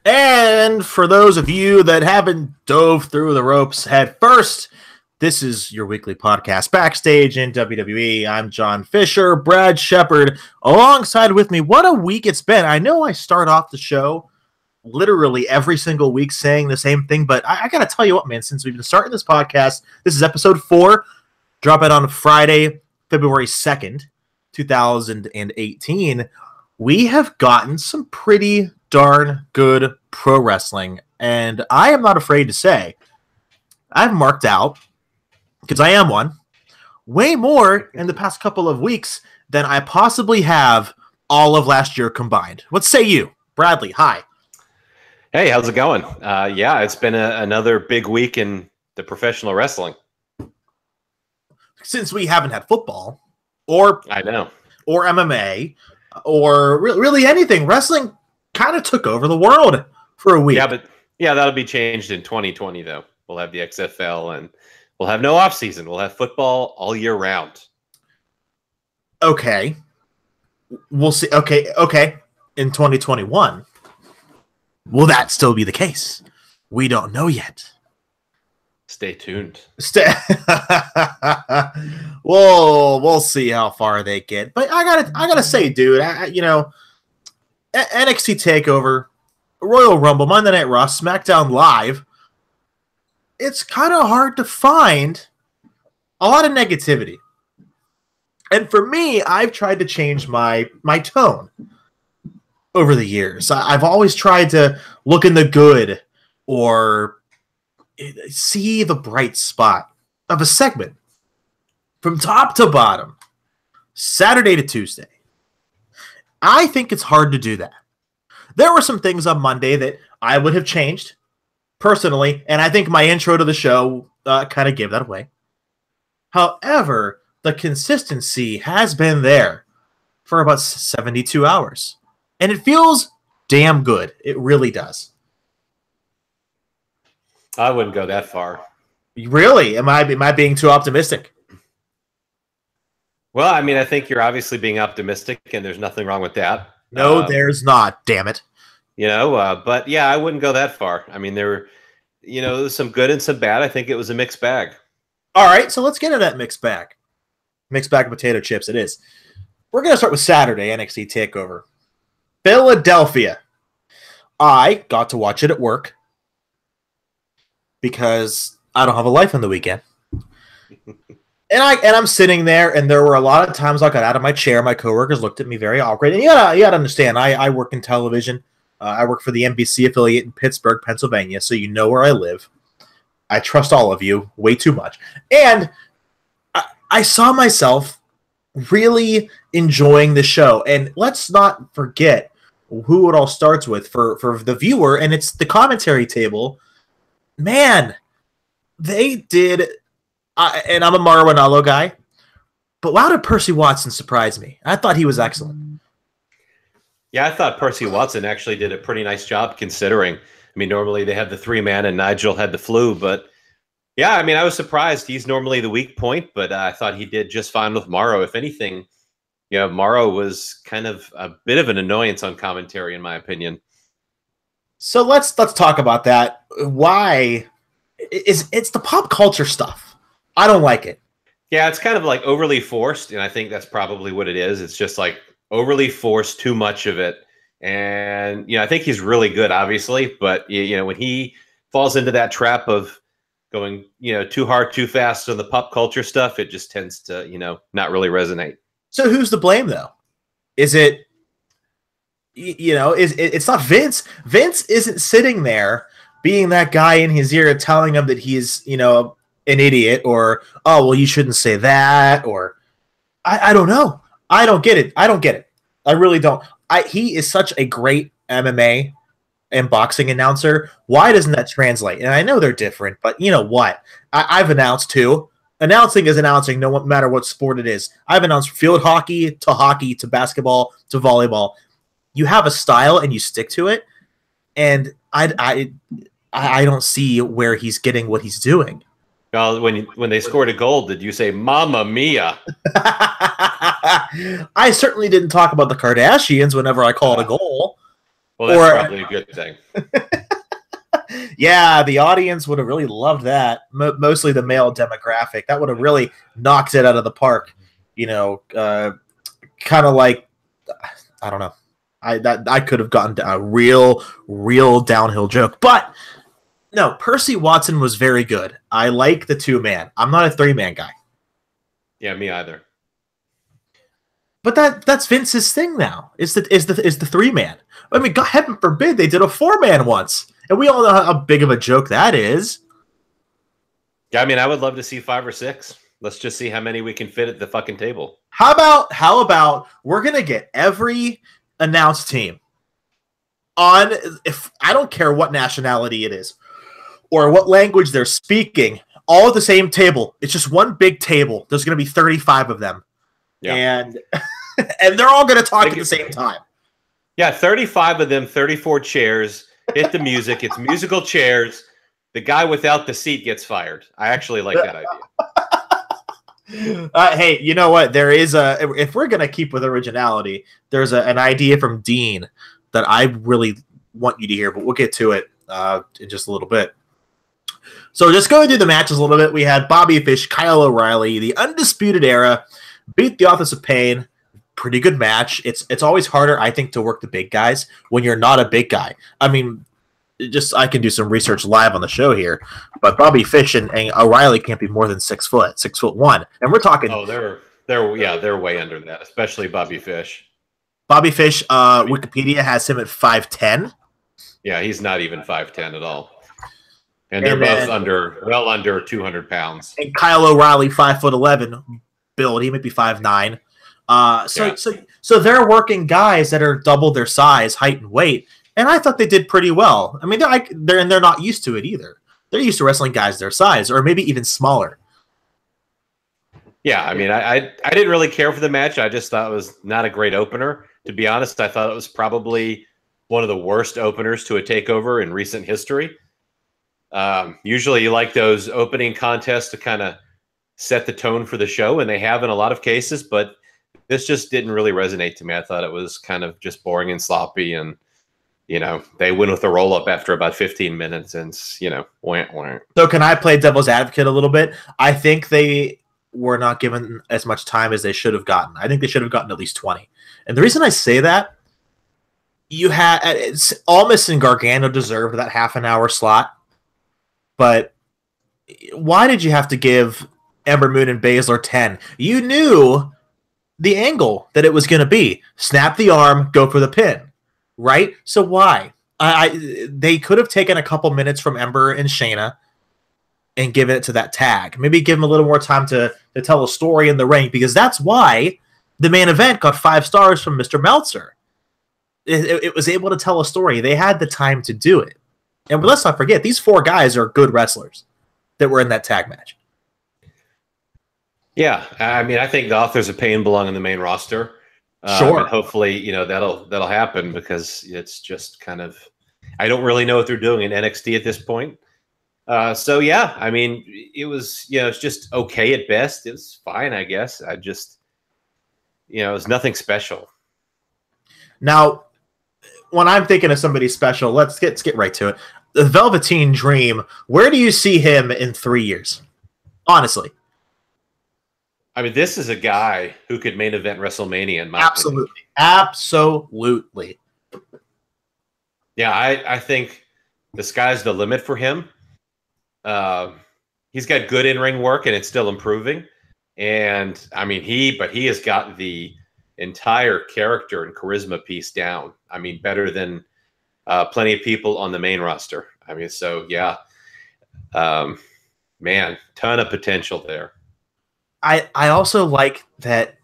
And for those of you that haven't dove through the ropes head first, this is your weekly podcast, Backstage in WWE. I'm John Fisher, Brad Shepard, alongside with me. What a week it's been. I know I start off the show literally every single week saying the same thing, but I got to tell you what, man, since we've been starting this podcast, this is episode 4, drop it on Friday, February 2nd, 2018. We have gotten some pretty darn good pro wrestling, and I am not afraid to say I've marked out, because I am one, way more in the past couple of weeks than I possibly have all of last year combined. What say you? Bradley, hi. Hey, how's it going? Yeah, it's been another big week in the professional wrestling. Since we haven't had football, or MMA, or really anything, wrestling kind of took over the world for a week. Yeah, that'll be changed in 2020, though. We'll have the XFL, and we'll have no off season. We'll have football all year round. Okay. We'll see. Okay. In 2021, will that still be the case? We don't know yet. Stay tuned. We'll see how far they get. But I gotta say, dude, NXT TakeOver, Royal Rumble, Monday Night Raw, SmackDown Live. It's kind of hard to find a lot of negativity. And for me, I've tried to change my tone over the years. I've always tried to look in the good or see the bright spot of a segment from top to bottom, Saturday to Tuesday. I think it's hard to do that. There were some things on Monday that I would have changed personally, and I think my intro to the show kind of gave that away. However, the consistency has been there for about 72 hours, and it feels damn good. It really does. I wouldn't go that far. Really? Am I being too optimistic? Well, I mean, I think you're obviously being optimistic, and there's nothing wrong with that. No, there's not. Damn it. But yeah, I wouldn't go that far. I mean, there was some good and some bad. I think it was a mixed bag. All right, so let's get into that mixed bag. Mixed bag of potato chips, it is. We're going to start with Saturday, NXT TakeOver. Philadelphia. I got to watch it at work because I don't have a life on the weekend. And I'm sitting there, and there were a lot of times I got out of my chair. My coworkers looked at me very awkward. And you gotta understand, I work in television. I work for the NBC affiliate in Pittsburgh, Pennsylvania, so you know where I live. I trust all of you way too much. And I saw myself really enjoying the show. And let's not forget who it all starts with for the viewer, and it's the commentary table. Man, they did... and I'm a Mauro Ranallo guy, but wow, did Percy Watson surprise me. I thought he was excellent. Yeah, I thought Percy Watson actually did a pretty nice job considering. I mean, normally they have the 3-man and Nigel had the flu, but yeah, I mean, I was surprised. He's normally the weak point, but I thought he did just fine with Mauro. If anything, Mauro was kind of a bit of an annoyance on commentary, in my opinion. So let's talk about that. Why? It's the pop culture stuff. I don't like it. Yeah, it's kind of like overly forced, and I think that's probably what it is. It's just like overly forced, too much of it. And, I think he's really good, obviously, but, when he falls into that trap of going, too hard, too fast on the pop culture stuff, it just tends to, not really resonate. So who's to blame, though? Is it, it's not Vince. Vince isn't sitting there being that guy in his ear telling him that he's, an idiot, or, oh, well, you shouldn't say that, or I don't know. I don't get it. I really don't. He is such a great MMA and boxing announcer. Why doesn't that translate? And I know they're different, but you know what? I've announced too. Announcing is announcing, no matter what sport it is. I've announced field hockey to basketball to volleyball. You have a style and you stick to it, and I don't see where he's getting what he's doing. Well, when they scored a goal, did you say "Mamma Mia"? I certainly didn't talk about the Kardashians whenever I called a goal. Well, that's probably a good thing. Yeah, the audience would have really loved that. Mostly the male demographic. That would have really knocked it out of the park. You know, kind of like, I don't know. I could have gotten a real downhill joke, but no, Percy Watson was very good. I like the 2-man. I'm not a 3-man guy. Yeah, me either. But that's Vince's thing now. Is the 3-man. I mean, God heaven forbid they did a 4-man once, and we all know how big of a joke that is. Yeah, I mean, I would love to see 5 or 6. Let's just see how many we can fit at the fucking table. How about we're gonna get every announced team on, if I don't care what nationality it is or what language they're speaking, all at the same table. It's just one big table. There's gonna be 35 of them. Yeah. And they're all going to talk at the same time. Yeah, 35 of them, 34 chairs. Hit the music. It's musical chairs. The guy without the seat gets fired. I actually like that idea. Hey, you know what? There is if we're going to keep with originality, there's an idea from Dean that I really want you to hear, but we'll get to it in just a little bit. So just going through the matches a little bit, we had Bobby Fish, Kyle O'Reilly, the Undisputed Era, beat the Authors of Pain. Pretty good match. It's always harder, I think, to work the big guys when you're not a big guy. I mean, I can do some research live on the show here, but Bobby Fish and O'Reilly can't be more than 6 foot, 6'1", and we're talking. Oh, they're way under that, especially Bobby Fish. Bobby Fish, Wikipedia has him at 5'10". Yeah, he's not even 5'10" at all. And they're both well under 200 pounds. And Kyle O'Reilly, 5'11". Build. He might be 5'9". So they're working guys that are double their size, height, and weight, and I thought they did pretty well. I mean, they're not used to it either. They're used to wrestling guys their size, or maybe even smaller. Yeah, I mean, I didn't really care for the match. I just thought it was not a great opener. To be honest, I thought it was probably one of the worst openers to a takeover in recent history. Usually, you like those opening contests to kind of set the tone for the show, and they have in a lot of cases, but this just didn't really resonate to me. I thought it was kind of just boring and sloppy, and they win with a roll-up after about 15 minutes, and wah. So can I play devil's advocate a little bit? I think they were not given as much time as they should have gotten. I think they should have gotten at least 20. And the reason I say that, Almas and Gargano deserved that half an hour slot, but why did you have to give Ember Moon and Baszler 10? You knew the angle that it was going to be. Snap the arm, go for the pin. Right? So why? They could have taken a couple minutes from Ember and Shayna and given it to that tag. Maybe give them a little more time to tell a story in the ring, because that's why the main event got 5 stars from Mr. Meltzer. It was able to tell a story. They had the time to do it. And let's not forget, these 4 guys are good wrestlers that were in that tag match. Yeah, I mean, I think the Authors of Pain belong in the main roster. Sure. And hopefully, that'll happen, because it's just kind of, I don't really know what they're doing in NXT at this point. So yeah, I mean, it was, it's just okay at best. It was fine, I guess. I just, it was nothing special. Now, when I'm thinking of somebody special, let's get right to it. The Velveteen Dream, where do you see him in 3 years? Honestly. I mean, this is a guy who could main event WrestleMania, in my opinion. Absolutely. Yeah, I think the sky's the limit for him. He's got good in-ring work, and it's still improving. And I mean, he has got the entire character and charisma piece down. I mean, better than plenty of people on the main roster. I mean, so yeah, man, ton of potential there. I also like that,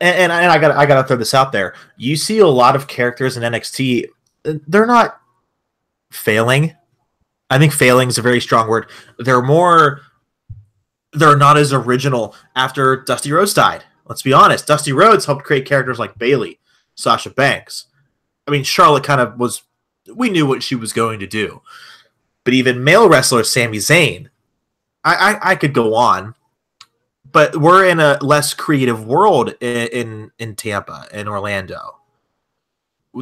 and I gotta throw this out there. You see a lot of characters in NXT, they're not failing. I think failing is a very strong word. They're not as original after Dusty Rhodes died. Let's be honest. Dusty Rhodes helped create characters like Bayley, Sasha Banks. I mean, Charlotte kind of was, we knew what she was going to do. But even male wrestler Sami Zayn, I could go on, but we're in a less creative world in Tampa, in Orlando.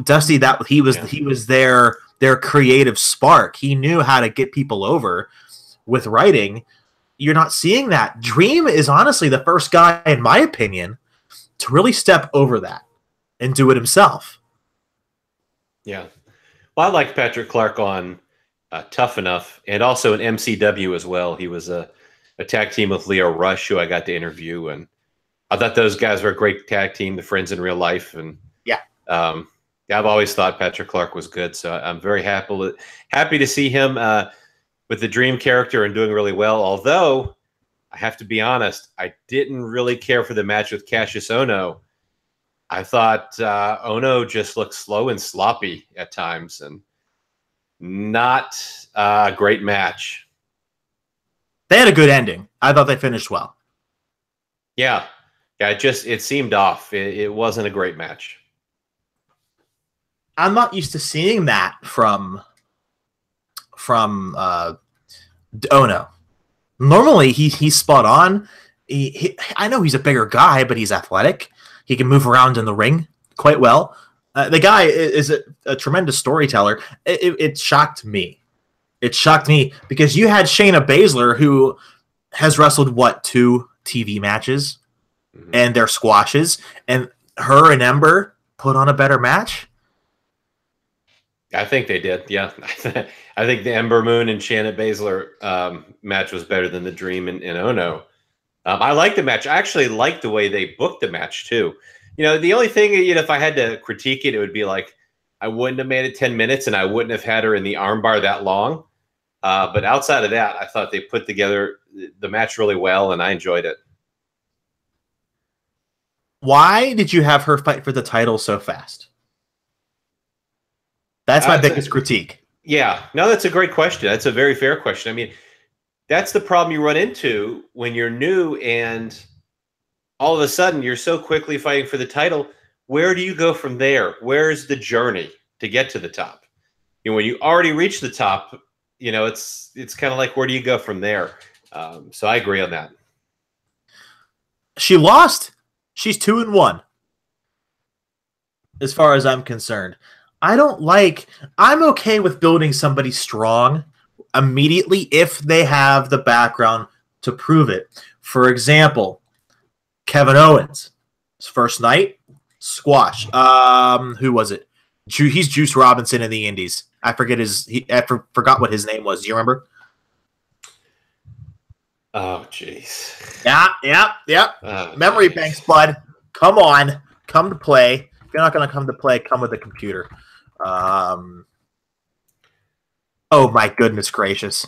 Dusty, that he was their creative spark. He knew how to get people over with writing. You're not seeing that. Dream is honestly the first guy, in my opinion, to really step over that and do it himself. Yeah. Well, I liked Patrick Clark on Tough Enough, and also in MCW as well. He was a tag team with Leo Rush, who I got to interview, and I thought those guys were a great tag team, the friends in real life. And I've always thought Patrick Clark was good, so I'm very happy to see him with the Dream character and doing really well. Although I have to be honest, I didn't really care for the match with Cassius Ohno. I thought Ohno just looked slow and sloppy at times, and not a great match. They had a good ending. I thought they finished well. Yeah. It seemed off. It wasn't a great match. I'm not used to seeing that from Ohno. Normally, he's spot on. I know he's a bigger guy, but he's athletic. He can move around in the ring quite well. The guy is a tremendous storyteller. It shocked me. It shocked me because you had Shayna Baszler, who has wrestled, 2 TV matches, and their squashes, and her and Ember put on a better match. I think they did, yeah. I think the Ember Moon and Shayna Baszler match was better than the Dream and Ohno. I liked the match. I actually liked the way they booked the match, too. The only thing, if I had to critique it, it would be like, I wouldn't have made it 10 minutes and I wouldn't have had her in the armbar that long. But outside of that, I thought they put together the match really well, and I enjoyed it. Why did you have her fight for the title so fast? That's my biggest critique. Yeah. No, that's a great question. That's a very fair question. I mean, that's the problem you run into when you're new and all of a sudden you're so quickly fighting for the title. Where do you go from there? Where's the journey to get to the top? When you already reach the top, it's kind of like, where do you go from there? So I agree on that. She lost. She's 2-1. As far as I'm concerned. I'm okay with building somebody strong immediately if they have the background to prove it. For example, Kevin Owens, his first night, squash. Who was it? He's Juice Robinson in the Indies. I forgot what his name was. Do you remember? Oh, jeez. Yeah. Memory banks, bud. Come on. Come to play. If you're not going to come to play, come with a computer. Oh, my goodness gracious.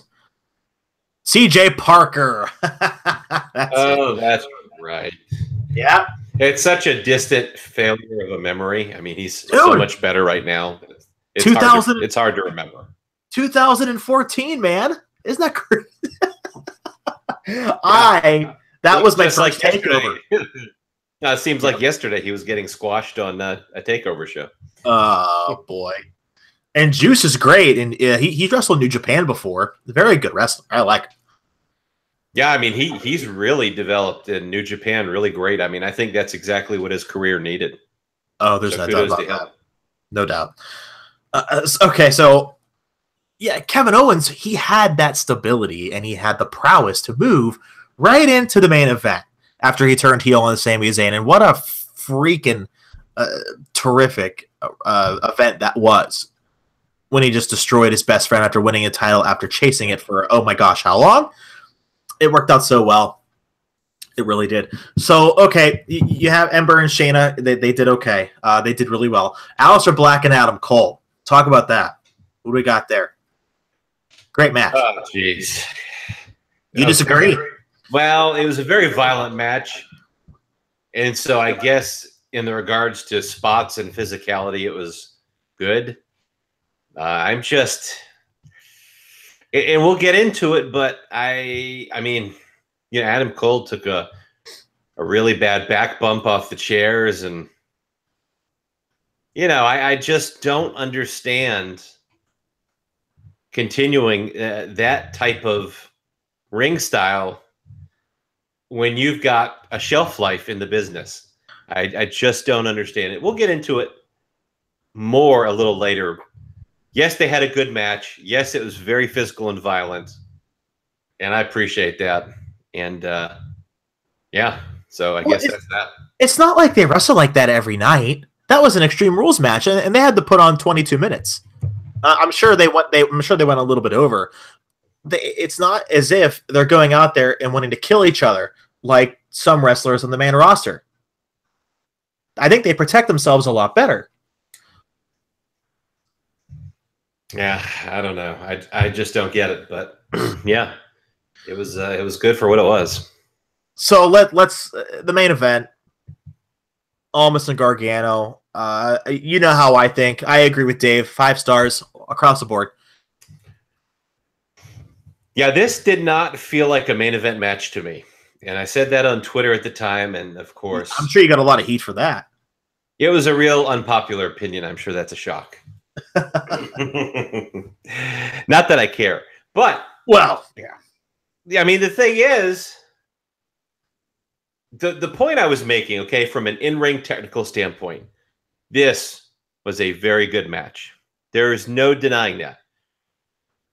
CJ Parker. That's right. Yeah. It's such a distant failure of a memory. I mean, he's so much better right now. It's hard to remember. 2014, man. Isn't that crazy? That was my first takeover. It seems like yesterday he was getting squashed on a takeover show. Oh, boy. And Juice is great. And he wrestled New Japan before. Very good wrestler. I like him. Yeah, I mean, he's really developed in New Japan really great. I mean, I think that's exactly what his career needed. Oh, there's no doubt about that. No doubt. Okay, so, yeah, Kevin Owens, he had that stability and he had the prowess to move right into the main event after he turned heel on Sami Zayn. And what a freaking terrific event that was when he just destroyed his best friend after winning a title after chasing it for, oh my gosh, how long? It worked out so well. It really did. So, okay, you have Ember and Shayna. They did okay. They did really well. Aleister Black and Adam Cole. Talk about that. What do we got there? Great match. Oh, jeez. You disagree? Well, it was a very violent match. And so I guess in the regards to spots and physicality, it was good. I'm just... And we'll get into it, but I mean, Adam Cole took a really bad back bump off the chairs, and I just don't understand continuing that type of ring style when you've got a shelf life in the business. I just don't understand it. We'll get into it. more a little later. Yes, they had a good match. Yes, it was very physical and violent, and I appreciate that. And yeah, so I guess that's that. It's not like they wrestle like that every night. That was an Extreme Rules match, and they had to put on 22 minutes. I'm sure they went. I'm sure they went a little bit over. It's not as if they're going out there and wanting to kill each other like some wrestlers on the main roster. I think they protect themselves a lot better. Yeah, I don't know. I just don't get it, but yeah, it was good for what it was. So let's the main event. Almas and Gargano. You know how I think. I agree with Dave. 5 stars across the board. Yeah, this did not feel like a main event match to me. And I said that on Twitter at the time, and of course... I'm sure you got a lot of heat for that. It was a real unpopular opinion. I'm sure that's a shock. Not that I care. But... Well, yeah. I mean, the thing is... The point I was making, okay, from an in-ring technical standpoint, this was a very good match. There is no denying that.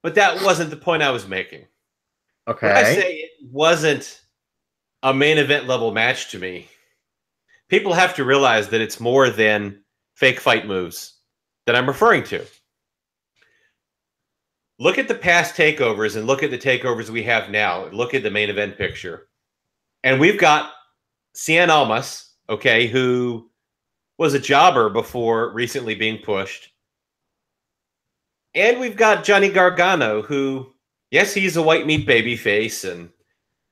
But that wasn't the point I was making. Okay. When I say it wasn't a main event level match to me, people have to realize that it's more than fake fight moves that I'm referring to. Look at the past takeovers and look at the takeovers we have now. Look at the main event picture. And we've got Cien Almas, okay, who was a jobber before recently being pushed. And we've got Johnny Gargano, who, yes, he's a white meat baby face, and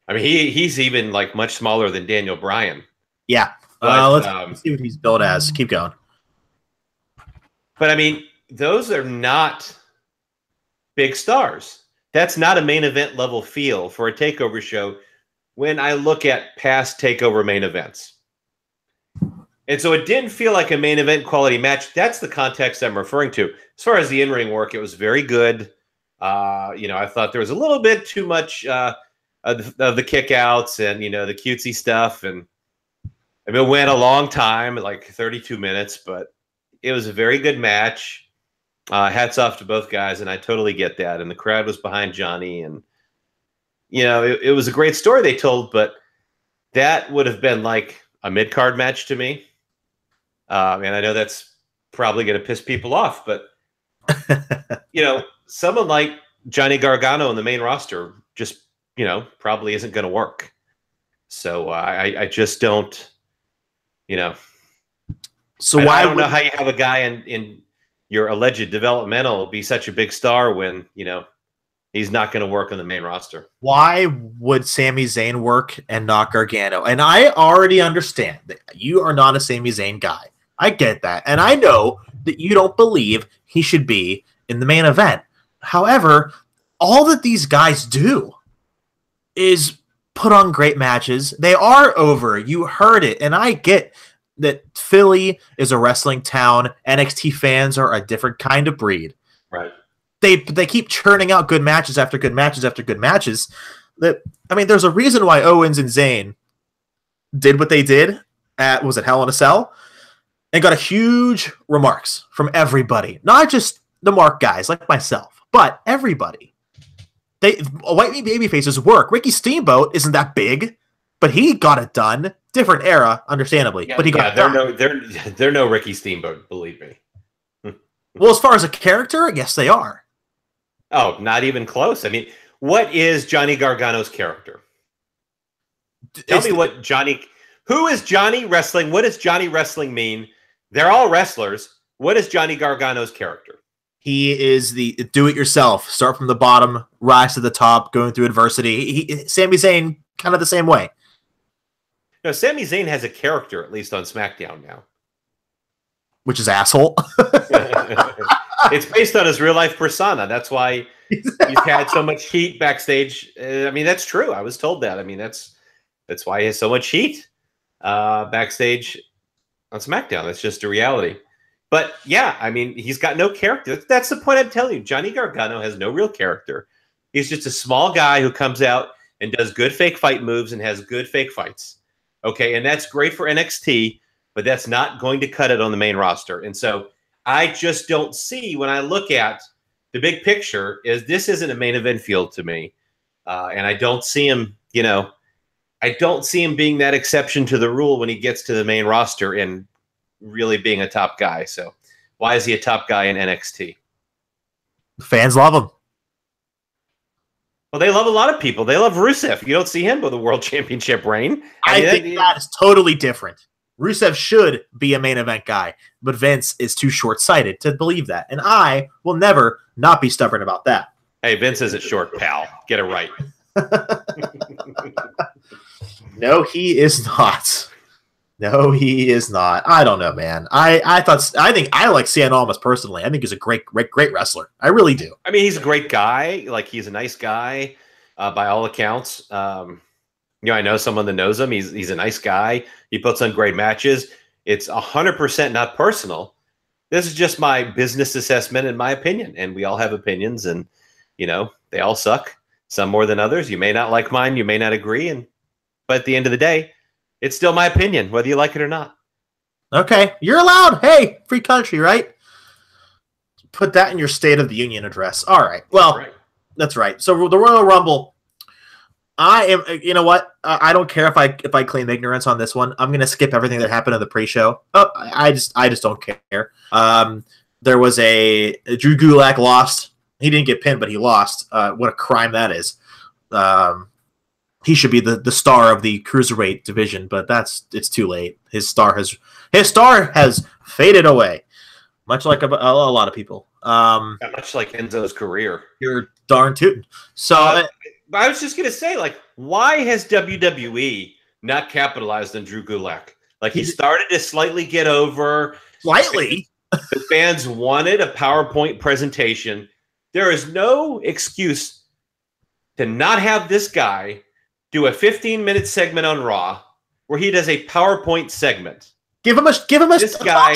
I mean he's even like much smaller than Daniel Bryan. Yeah. But, let's see what he's billed as. Keep going. But I mean, those are not big stars. That's not a main event level feel for a takeover show when I look at past takeover main events. And so it didn't feel like a main event quality match. That's the context I'm referring to. As far as the in-ring work, it was very good. I thought there was a little bit too much of the kickouts and, the cutesy stuff. And I mean, it went a long time, like 32 minutes, but it was a very good match. Hats off to both guys, and I totally get that. And the crowd was behind Johnny, and, it was a great story they told, but that would have been like a mid-card match to me. And I know that's probably going to piss people off, but, someone like Johnny Gargano on the main roster just, probably isn't going to work. So I just don't, So I don't know how you have a guy in your alleged developmental be such a big star when, he's not going to work on the main roster. Why would Sami Zayn work and not Gargano? And I already understand that you are not a Sami Zayn guy. I get that. And I know that you don't believe he should be in the main event. However, all that these guys do is put on great matches. They are over. You heard it. And I get that Philly is a wrestling town. NXT fans are a different kind of breed. Right. They keep churning out good matches after good matches after good matches. There's a reason why Owens and Zayn did what they did at, was it Hell in a Cell? And got a huge remarks from everybody. Not just the mark guys like myself, but everybody. White meat baby faces work. Ricky Steamboat isn't that big, but he got it done. Different era, understandably. Yeah, but he got it done. They're no Ricky Steamboat, believe me. Well, as far as a character, yes, they are. Oh, not even close. I mean, what is Johnny Gargano's character? Tell me what Johnny... Who is Johnny wrestling? What does Johnny wrestling mean? They're all wrestlers. What is Johnny Gargano's character? He is the do-it-yourself. Start from the bottom, rise to the top, going through adversity. Sami Zayn, kind of the same way. No, Sami Zayn has a character, at least on SmackDown now. Which is asshole. It's based on his real-life persona. That's why he's had so much heat backstage. That's true. I was told that. That's why he has so much heat backstage on SmackDown. That's just a reality. But, yeah, he's got no character. That's the point I'm telling you. Johnny Gargano has no real character. He's just a small guy who comes out and does good fake fight moves and has good fake fights. Okay, and that's great for NXT, but that's not going to cut it on the main roster. And so I just don't see, when I look at the big picture, is this isn't a main event field to me. And I don't see him, I don't see him being that exception to the rule when he gets to the main roster and really being a top guy. So why is he a top guy in NXT? Fans love him. Well, they love a lot of people. They love Rusev. You don't see him with a world championship reign. I think that is totally different. Rusev should be a main event guy, but Vince is too short-sighted to believe that. And I will never not be stubborn about that. Hey, Vince isn't short, pal. Get it right. No, he is not. No, he is not. I don't know, man. I think I like Cien Almas personally. I think he's a great wrestler. I really do. I mean, he's a great guy. Like, he's a nice guy by all accounts. I know someone that knows him. He's a nice guy. He puts on great matches. It's 100% not personal. This is just my business assessment and my opinion. And we all have opinions, and they all suck. Some more than others. You may not like mine. You may not agree. But at the end of the day, it's still my opinion, whether you like it or not. Okay, you're allowed. Hey, free country, right? Put that in your State of the Union address. All right. Well, that's right. So the Royal Rumble. I am. You know what? I don't care if I claim ignorance on this one. I'm going to skip everything that happened in the pre-show. I just don't care. There was Drew Gulak lost. He didn't get pinned, but he lost. What a crime that is. He should be the star of the cruiserweight division, but it's too late. His star has faded away, much like a lot of people. Much like Enzo's career. You're darn tootin'. So I was just gonna say, like, why has WWE not capitalized on Drew Gulak? Like, he started to slightly get over. Slightly. The fans wanted a PowerPoint presentation. There is no excuse to not have this guy do a 15-minute segment on Raw where he does a PowerPoint segment. Give him this guy.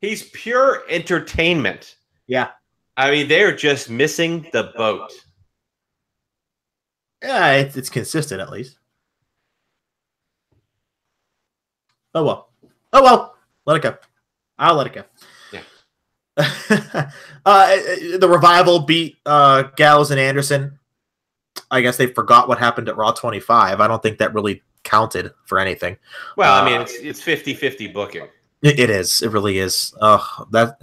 He's pure entertainment. Yeah. I mean, they're just missing the boat. Yeah, it's consistent at least. Oh well. Let it go. I'll let it go. Yeah. The Revival beat Gallows and Anderson. I guess they forgot what happened at Raw 25. I don't think that really counted for anything. Well, I mean, it's 50-50 booking. It is. It really is. Let's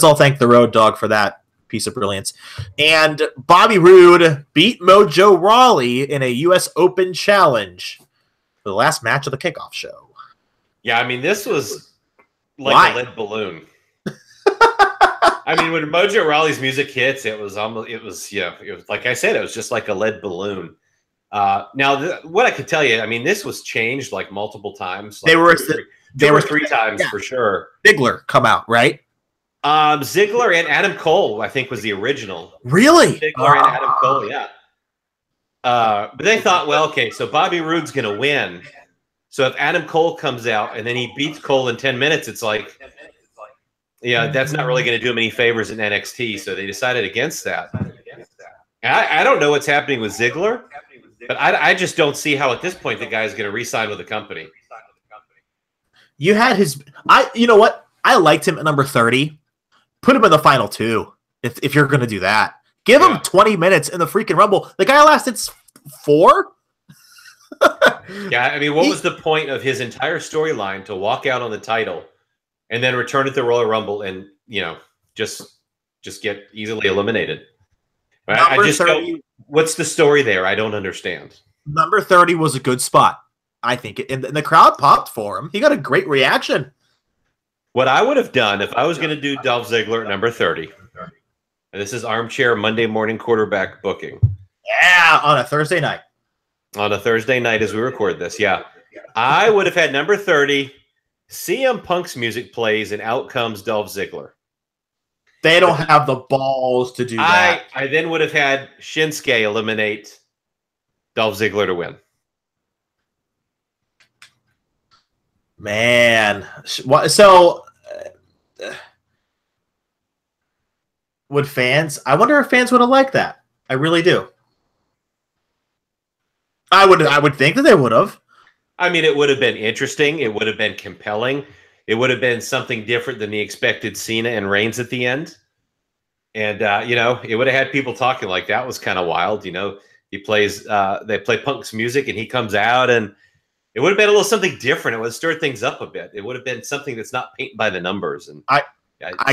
all thank the Road Dogg for that piece of brilliance. And Bobby Roode beat Mojo Rawley in a U.S. Open Challenge for the last match of the kickoff show. Yeah, I mean, this was like a lead balloon. I mean, when Mojo Rawley's music hits, it was like I said, it was just like a lead balloon. Now, what I could tell you, I mean, this was changed like multiple times. Like there were three times for sure. Ziggler come out, right? Ziggler and Adam Cole, I think, was the original. Really? Ziggler and Adam Cole, yeah. But they thought, well, okay, so Bobby Roode's going to win. So if Adam Cole comes out and then he beats Cole in 10 minutes, it's like, yeah, that's not really going to do him any favors in NXT. So they decided against that. I don't know what's happening with Ziggler, but I just don't see how at this point the guy's going to re-sign with the company. You had you know what? I liked him at number 30. Put him in the final two if you're going to do that. Give him 20 minutes in the freaking Rumble. The guy lasted 4. Yeah, I mean, what was the point of his entire storyline to walk out on the title and then return at the Royal Rumble and, just get easily eliminated? I just don't, what's the story there? I don't understand. Number 30 was a good spot, I think. And the crowd popped for him. He got a great reaction. What I would have done if I was going to do Dolph Ziggler at number 30, and this is armchair Monday morning quarterback booking. Yeah, on a Thursday night. On a Thursday night as we record this, yeah. I would have had number 30, CM Punk's music plays, and out comes Dolph Ziggler. They don't have the balls to do that. I then would have had Shinsuke eliminate Dolph Ziggler to win. Man. So, would fans... I wonder if fans would have liked that. I really do. I would think that they would have. I mean, it would have been interesting. It would have been compelling. it would have been something different than the expected Cena and Reigns at the end. And, you know, it would have had people talking like that was kind of wild. You know, he plays, they play Punk's music and he comes out, and it would have been a little something different. It would have stirred things up a bit. It would have been something that's not paint by the numbers. And I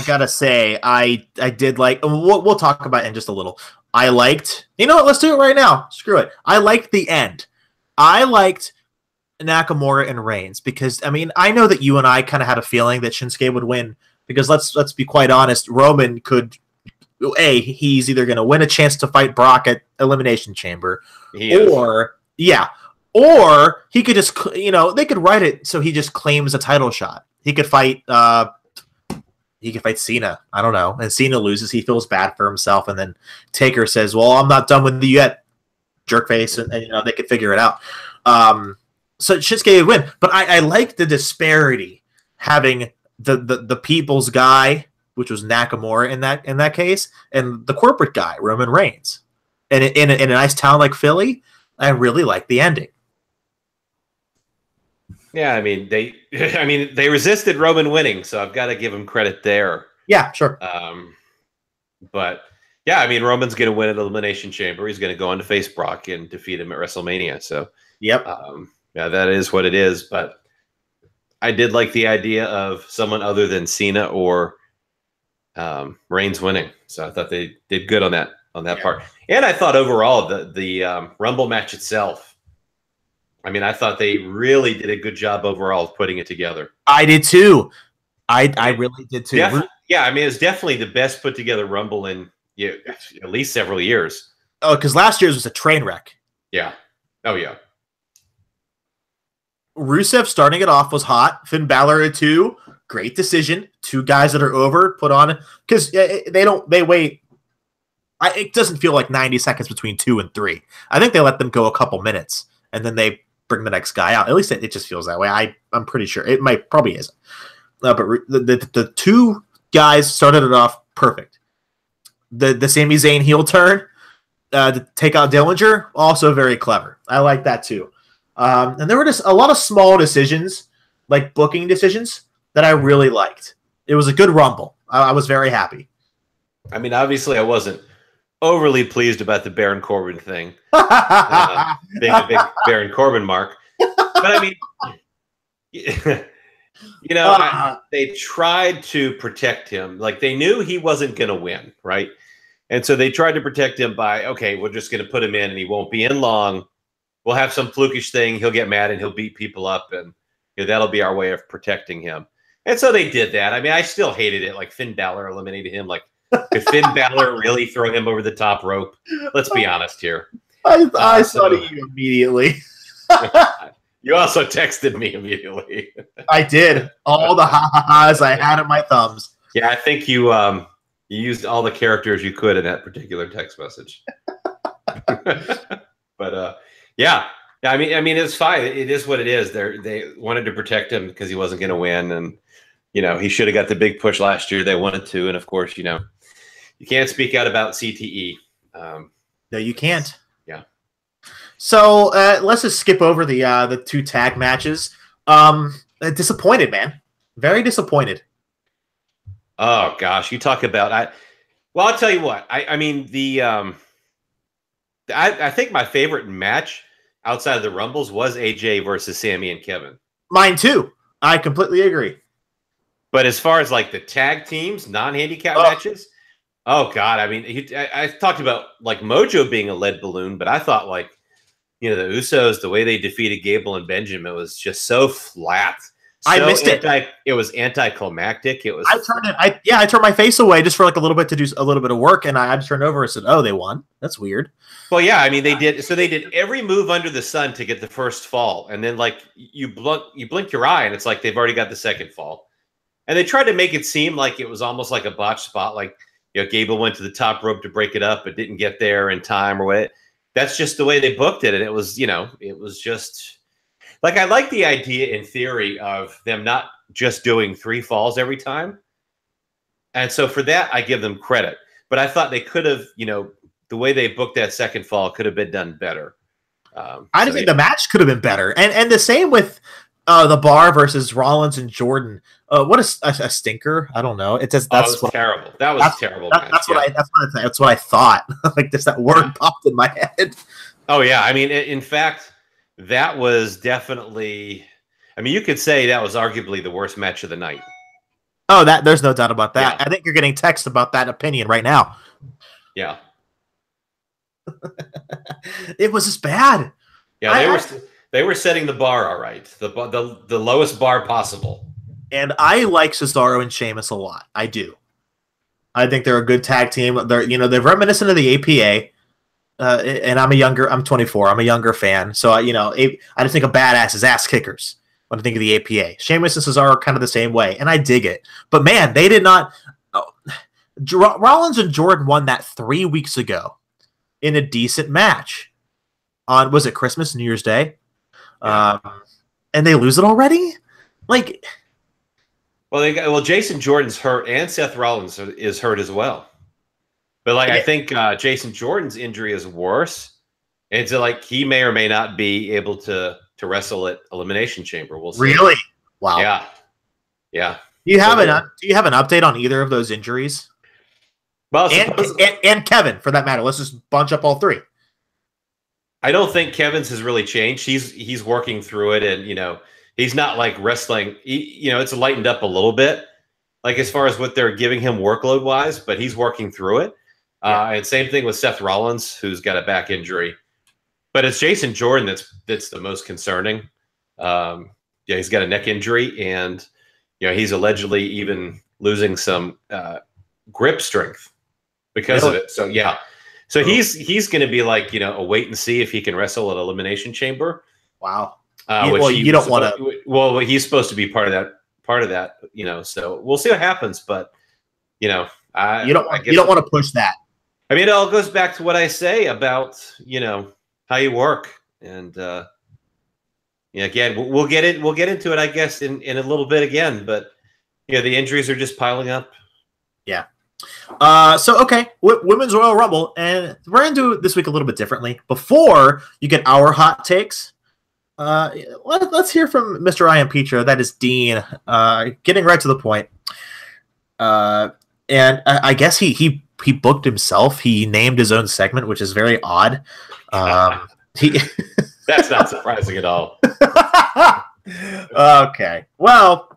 gotta say, I did like, we'll talk about it in just a little. I liked, you know what, let's do it right now. Screw it. I liked the end. I liked Nakamura and Reigns because, I mean, I know that you and I kind of had a feeling that Shinsuke would win because let's be quite honest, Roman could, he's either going to win a chance to fight Brock at Elimination Chamber, or he could just, you know, they could write it so he just claims a title shot. He could fight Cena. I don't know. And Cena loses. He feels bad for himself. And then Taker says, well, I'm not done with you yet, jerkface. And you know, they could figure it out. So Shinsuke would win. But I like the disparity having the people's guy, which was Nakamura in that case, and the corporate guy, Roman Reigns. And in a nice town like Philly, I really like the ending. Yeah, I mean they resisted Roman winning, so I've got to give him credit there. Yeah, sure. But yeah, I mean Roman's going to win at Elimination Chamber. He's going to go on to face Brock and defeat him at WrestleMania. So yep, yeah, that is what it is. But I did like the idea of someone other than Cena or Reigns winning. So I thought they did good on that part. And I thought overall the Rumble match itself, I mean, I thought they really did a good job overall of putting it together. I did too. I really did too. Yeah, I mean, it's definitely the best put together Rumble in at least several years. Oh, because last year's was a train wreck. Yeah. Oh, yeah. Rusev starting it off was hot. Finn Balor at 2. Great decision. 2 guys that are over put on because they wait. It doesn't feel like 90 seconds between 2 and 3. I think they let them go a couple minutes and then they bring the next guy out. At least it just feels that way. I'm pretty sure it probably isn't. But the 2 guys started it off perfect. The Sami Zayn heel turn to take out Dillinger, also very clever. I like that too. And there were just a lot of small decisions, like booking decisions, that I really liked. It was a good Rumble. I was very happy. I mean, obviously, I wasn't overly pleased about the Baron Corbin thing, being a big Baron Corbin mark. But I mean, you know, they tried to protect him. Like they knew he wasn't going to win, right? And so they tried to protect him by, okay, we're just going to put him in and he won't be in long. We'll have some flukish thing. He'll get mad and he'll beat people up, and you know, that'll be our way of protecting him. And so they did that. I mean, I still hated it. Like Finn Balor eliminated him. Like, could Finn Balor really throw him over the top rope? Let's be honest here. I saw you immediately. You also texted me immediately. I did. All the ha-ha-has I had in my thumbs. Yeah, I think you used all the characters you could in that particular text message. But yeah, I mean, it's fine. It is what it is. They wanted to protect him because he wasn't going to win, and you know he should have got the big push last year. They wanted to, and of course, you know, you can't speak out about CTE. No, you can't. Yeah. So let's just skip over the 2 tag matches. Disappointed, man. Very disappointed. Oh gosh, you talk about Well, I'll tell you what. I mean I think my favorite match outside of the Rumbles was AJ versus Sammy and Kevin. Mine too. I completely agree. But as far as like the tag teams, non-handicap matches, oh god, I mean, I talked about like Mojo being a lead balloon, but I thought like, you know, the Usos, the way they defeated Gable and Benjamin was just so flat. So I missed it. It was anticlimactic. It was. I turned my face away just for like a little bit to do a little bit of work, and I just turned over and said, "Oh, they won. That's weird." Well, yeah, I mean they did. So they did every move under the sun to get the first fall, and then like you blink your eye, and it's like they've already got the second fall. And they tried to make it seem like it was almost like a botched spot, like you know Gable went to the top rope to break it up, but didn't get there in time or what. That's just the way they booked it, and it was just. Like, I like the idea in theory of them not just doing 3 falls every time. And so for that, I give them credit. But I thought they could have, you know, the way they booked that second fall could have been done better. I think the match could have been better. And the same with The bar versus Rollins and Jordan. What a stinker! I don't know. It says It was terrible. That was a terrible match. That's what I thought. Like just that word popped in my head. Oh yeah, I mean, in fact, that was definitely. I mean, you could say that was arguably the worst match of the night. Oh, there's no doubt about that. Yeah. I think you're getting text about that opinion right now. Yeah. It was just bad. Yeah, they were setting the bar all right, the lowest bar possible. And I like Cesaro and Sheamus a lot. I do. I think they're a good tag team. They're reminiscent of the APA. And I'm 24. I'm a younger fan, so I just think of badasses, ass kickers when I think of the APA. Sheamus and Cesaro are kind of the same way, and I dig it. But man, they did not. Rollins and Jordan won that 3 weeks ago in a decent match on, was it Christmas, New Year's Day? Yeah. And they lose it already? Like, well, Jason Jordan's hurt, and Seth Rollins is hurt as well. But I think Jason Jordan's injury is worse, and so he may or may not be able to wrestle at Elimination Chamber. We'll see. Really? Wow. Yeah. Do you have an update on either of those injuries? Well, and Kevin, for that matter. Let's just bunch up all three. I don't think Kevin's has really changed. He's working through it, and he's not wrestling. It's lightened up a little bit, as far as what they're giving him workload wise, but he's working through it. And same thing with Seth Rollins, who's got a back injury. But it's Jason Jordan that's the most concerning. He's got a neck injury, and he's allegedly even losing some grip strength because of it. So yeah. So he's going to be a wait and see if he can wrestle at Elimination Chamber. Wow. You don't want to. Well, he's supposed to be part of that. So we'll see what happens. But you don't want to push that. I mean, it all goes back to what I say about how you work, and again, we'll get into it, I guess, in a little bit again. But the injuries are just piling up. Yeah. Okay, Women's Royal Rumble, and we're going to do this week a little bit differently. Before you get our hot takes, let's hear from Mr. I Am Petra. That is Dean, getting right to the point. And I guess he booked himself. He named his own segment, which is very odd. That's not surprising at all. Okay, well.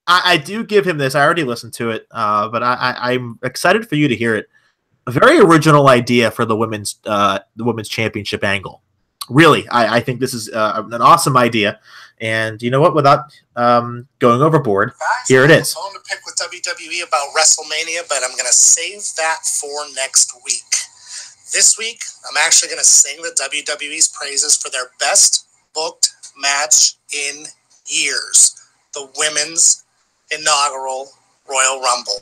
I do give him this. I already listened to it, but I'm excited for you to hear it. A very original idea for the women's championship angle. Really, I think this is an awesome idea. And you know what? Without going overboard, here it is. I'm going to pick with WWE about WrestleMania, but I'm going to save that for next week. This week, I'm actually going to sing the WWE's praises for their best booked match in years. The women's inaugural Royal Rumble.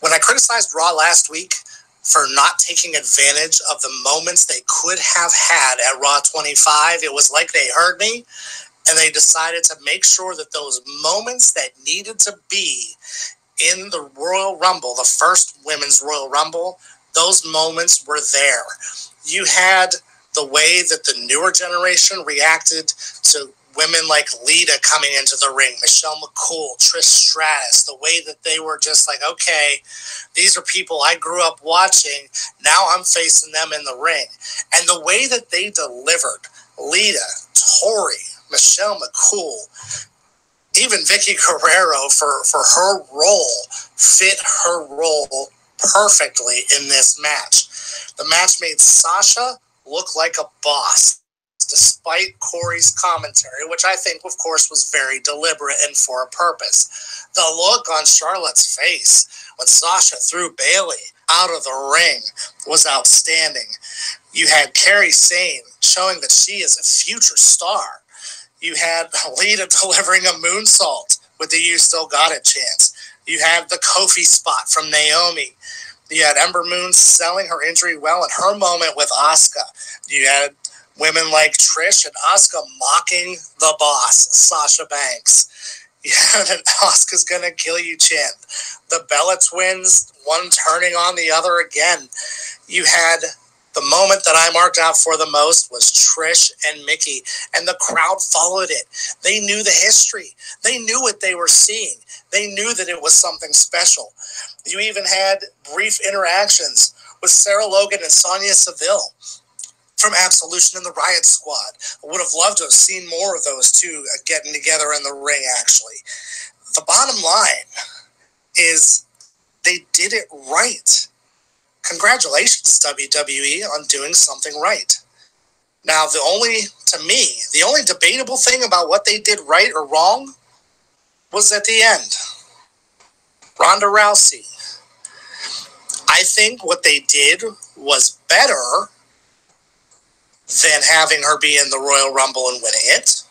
When I criticized Raw last week for not taking advantage of the moments they could have had at Raw 25, it was like they heard me, and they decided to make sure that those moments that needed to be in the Royal Rumble, the first Women's Royal Rumble, those moments were there. You had the way that the newer generation reacted to women like Lita coming into the ring, Michelle McCool, Trish Stratus, the way that they were just okay, these are people I grew up watching, now I'm facing them in the ring. And the way that they delivered, Lita, Tori, Michelle McCool, even Vicky Guerrero for her role, fit her role perfectly in this match. The match made Sasha look like a boss, despite Corey's commentary, which I think, of course, was very deliberate and for a purpose. The look on Charlotte's face when Sasha threw Bayley out of the ring was outstanding. You had Kairi Sane showing that she is a future star. You had Lita delivering a moonsault with the "You Still Got It" chants. You had the Kofi spot from Naomi. You had Ember Moon selling her injury well in her moment with Asuka. You had women like Trish and Asuka mocking the boss, Sasha Banks. Yeah, and Asuka's gonna kill you chant. The Bella twins, one turning on the other again. You had The moment that I marked out for the most was Trish and Mickey, and the crowd followed it. They knew the history. They knew what they were seeing. They knew that it was something special. You even had brief interactions with Sarah Logan and Sonya Seville from Absolution and the Riot Squad. I would have loved to have seen more of those two getting together in the ring, actually. The bottom line is they did it right. Congratulations, WWE, on doing something right. Now, the only debatable thing about what they did right or wrong was at the end. Ronda Rousey. I think what they did was better than having her be in the Royal Rumble and winning it.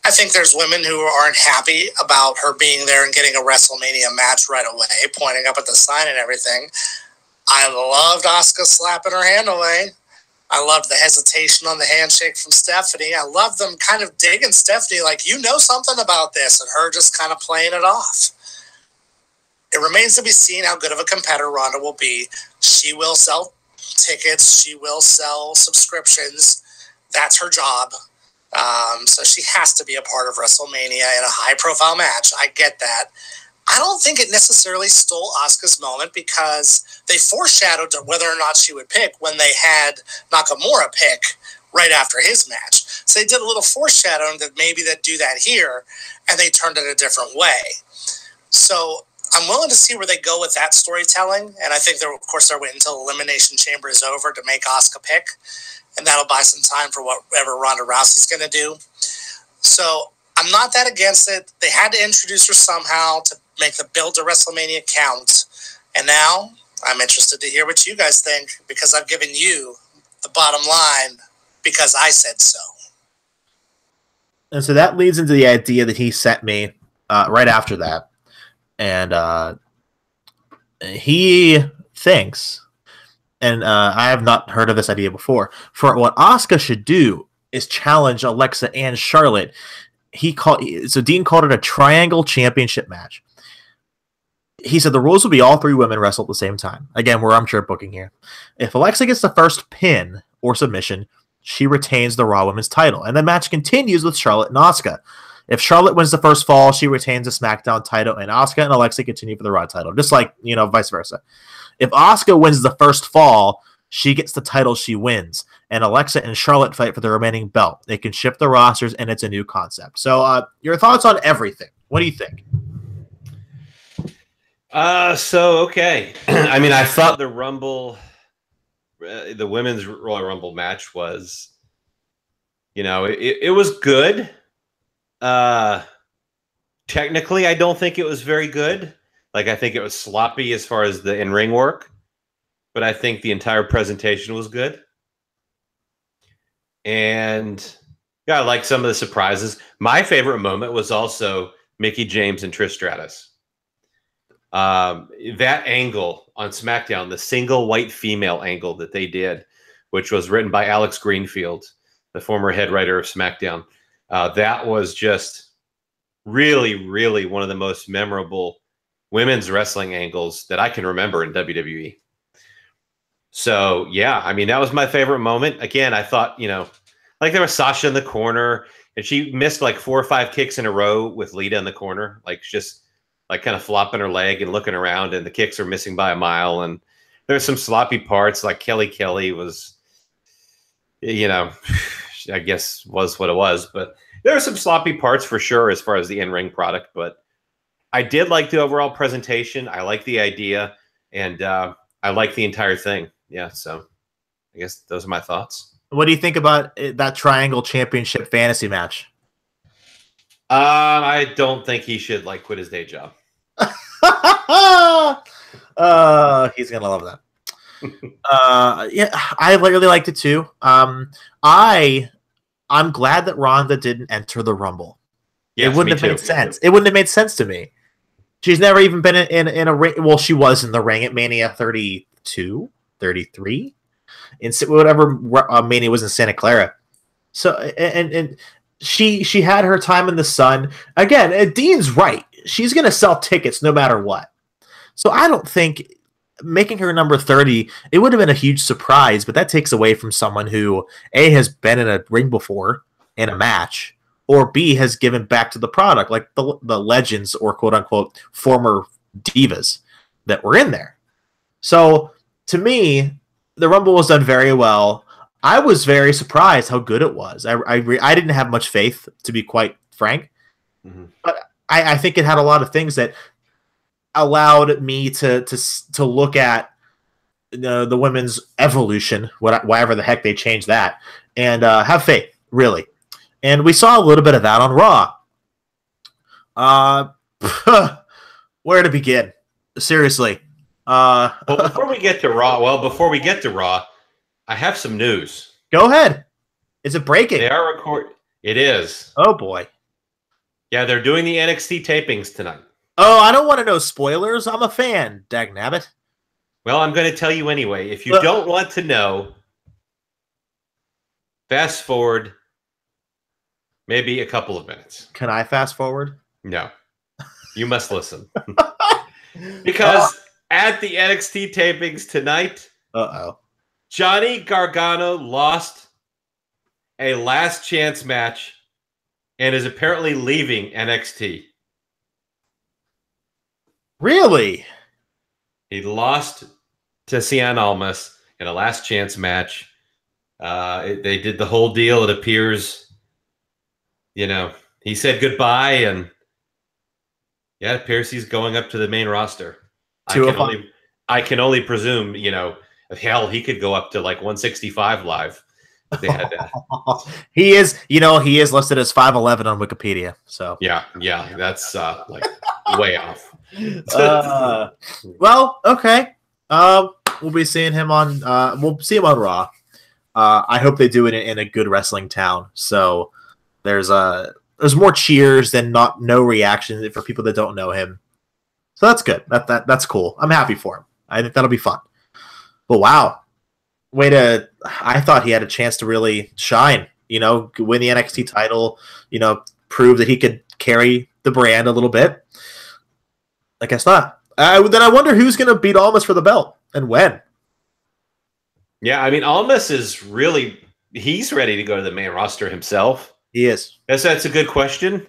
I think there's women who aren't happy about her being there and getting a WrestleMania match right away, pointing up at the sign and everything. I loved Asuka slapping her hand away. I loved the hesitation on the handshake from Stephanie. I loved them kind of digging Stephanie like, you know something about this, and her just kind of playing it off. It remains to be seen how good of a competitor Ronda will be. She will sell tickets. She will sell subscriptions. That's her job. So she has to be a part of WrestleMania in a high-profile match. I get that. I don't think it necessarily stole Asuka's moment because they foreshadowed whether or not she would pick when they had Nakamura pick right after his match. So they did a little foreshadowing that maybe they'd do that here, and they turned it a different way. So I'm willing to see where they go with that storytelling, and I think they're, of course, they're waiting until Elimination Chamber is over to make Asuka pick, and that'll buy some time for whatever Ronda Rousey's going to do. So I'm not that against it. They had to introduce her somehow to make the build to WrestleMania count. And now I'm interested to hear what you guys think because I've given you the bottom line because I said so. And so that leads into the idea that he sent me right after that. And he thinks, and I have not heard of this idea before, for what Asuka should do is challenge Alexa and Charlotte. Dean called it a triangle championship match. He said the rules will be all three women wrestle at the same time. Again, we're armchair booking here. If Alexa gets the first pin or submission, she retains the Raw Women's title. And the match continues with Charlotte and Asuka. If Charlotte wins the first fall, she retains the SmackDown title, and Asuka and Alexa continue for the Raw title. Just like, vice versa. If Asuka wins the first fall, she gets the title she wins, and Alexa and Charlotte fight for the remaining belt. They can shift the rosters, and it's a new concept. So your thoughts on everything. What do you think? Okay. I mean, I thought the Rumble, the women's Royal Rumble match was, it was good. Technically, I don't think it was very good. Like, I think it was sloppy as far as the in-ring work, but I think the entire presentation was good. And yeah, I like some of the surprises. My favorite moment was also Mickie James and Trish Stratus. That angle on SmackDown, the single white female angle that they did, which was written by Alex Greenfield, the former head writer of SmackDown. That was just really, really one of the most memorable women's wrestling angles that I can remember in WWE. So, yeah, I mean, that was my favorite moment. Again, I thought, like there was Sasha in the corner, and she missed like 4 or 5 kicks in a row with Lita in the corner, like just like kind of flopping her leg and looking around, and the kicks are missing by a mile. And there's some sloppy parts, like Kelly was, I guess was what it was, but there are some sloppy parts for sure as far as the in-ring product, but I did like the overall presentation. I like the idea, and I like the entire thing. Yeah, so I guess those are my thoughts. What do you think about that Triangle Championship fantasy match? I don't think he should quit his day job. He's gonna love that. Yeah, I really liked it too. I'm glad that Ronda didn't enter the Rumble. Yes, it wouldn't have made sense. It wouldn't have made sense to me. She's never even been in a ring. Well, she was in the ring at Mania 32, 33, in whatever Mania was in Santa Clara. So and she had her time in the sun. Again, Dean's right. She's going to sell tickets no matter what. So I don't think making her number 30, it would have been a huge surprise, but that takes away from someone who, A, has been in a ring before in a match, or B, has given back to the product, like the legends or quote-unquote former divas that were in there. So, to me, the Rumble was done very well. I was very surprised how good it was. I didn't have much faith, to be quite frank, but I think it had a lot of things that allowed me to look at the women's evolution, whatever the heck they changed that, and have faith, really. And we saw a little bit of that on Raw. Where to begin? Seriously. Well, before we get to Raw, I have some news. Go ahead. Is it breaking? They are It is. Oh, boy. Yeah, they're doing the NXT tapings tonight. Oh, I don't want to know spoilers. I'm a fan, dagnabbit. Well, I'm going to tell you anyway. If you don't want to know, fast forward maybe a couple of minutes. Can I fast forward? No. You must listen. Because at the NXT tapings tonight, Johnny Gargano lost a last chance match and is apparently leaving NXT. Really? He lost to Cien Almas in a last chance match. They did the whole deal. It appears, he said goodbye, and it appears he's going up to the main roster. I can only presume, hell, he could go up to like 165 live. They had that. he is listed as 5'11" on Wikipedia. So yeah, that's like way off. Well, okay. We'll be seeing him on. We'll see him on Raw. I hope they do it in a good wrestling town. So there's more cheers than no reaction for people that don't know him. So that's good. That's cool. I'm happy for him. I think that'll be fun. But wow, I thought he had a chance to really shine. Win the NXT title. Prove that he could carry the brand a little bit. I guess not. Then I wonder who's going to beat Almas for the belt and when. Yeah, I mean, Almas is he's ready to go to the main roster himself. He is. That's a good question.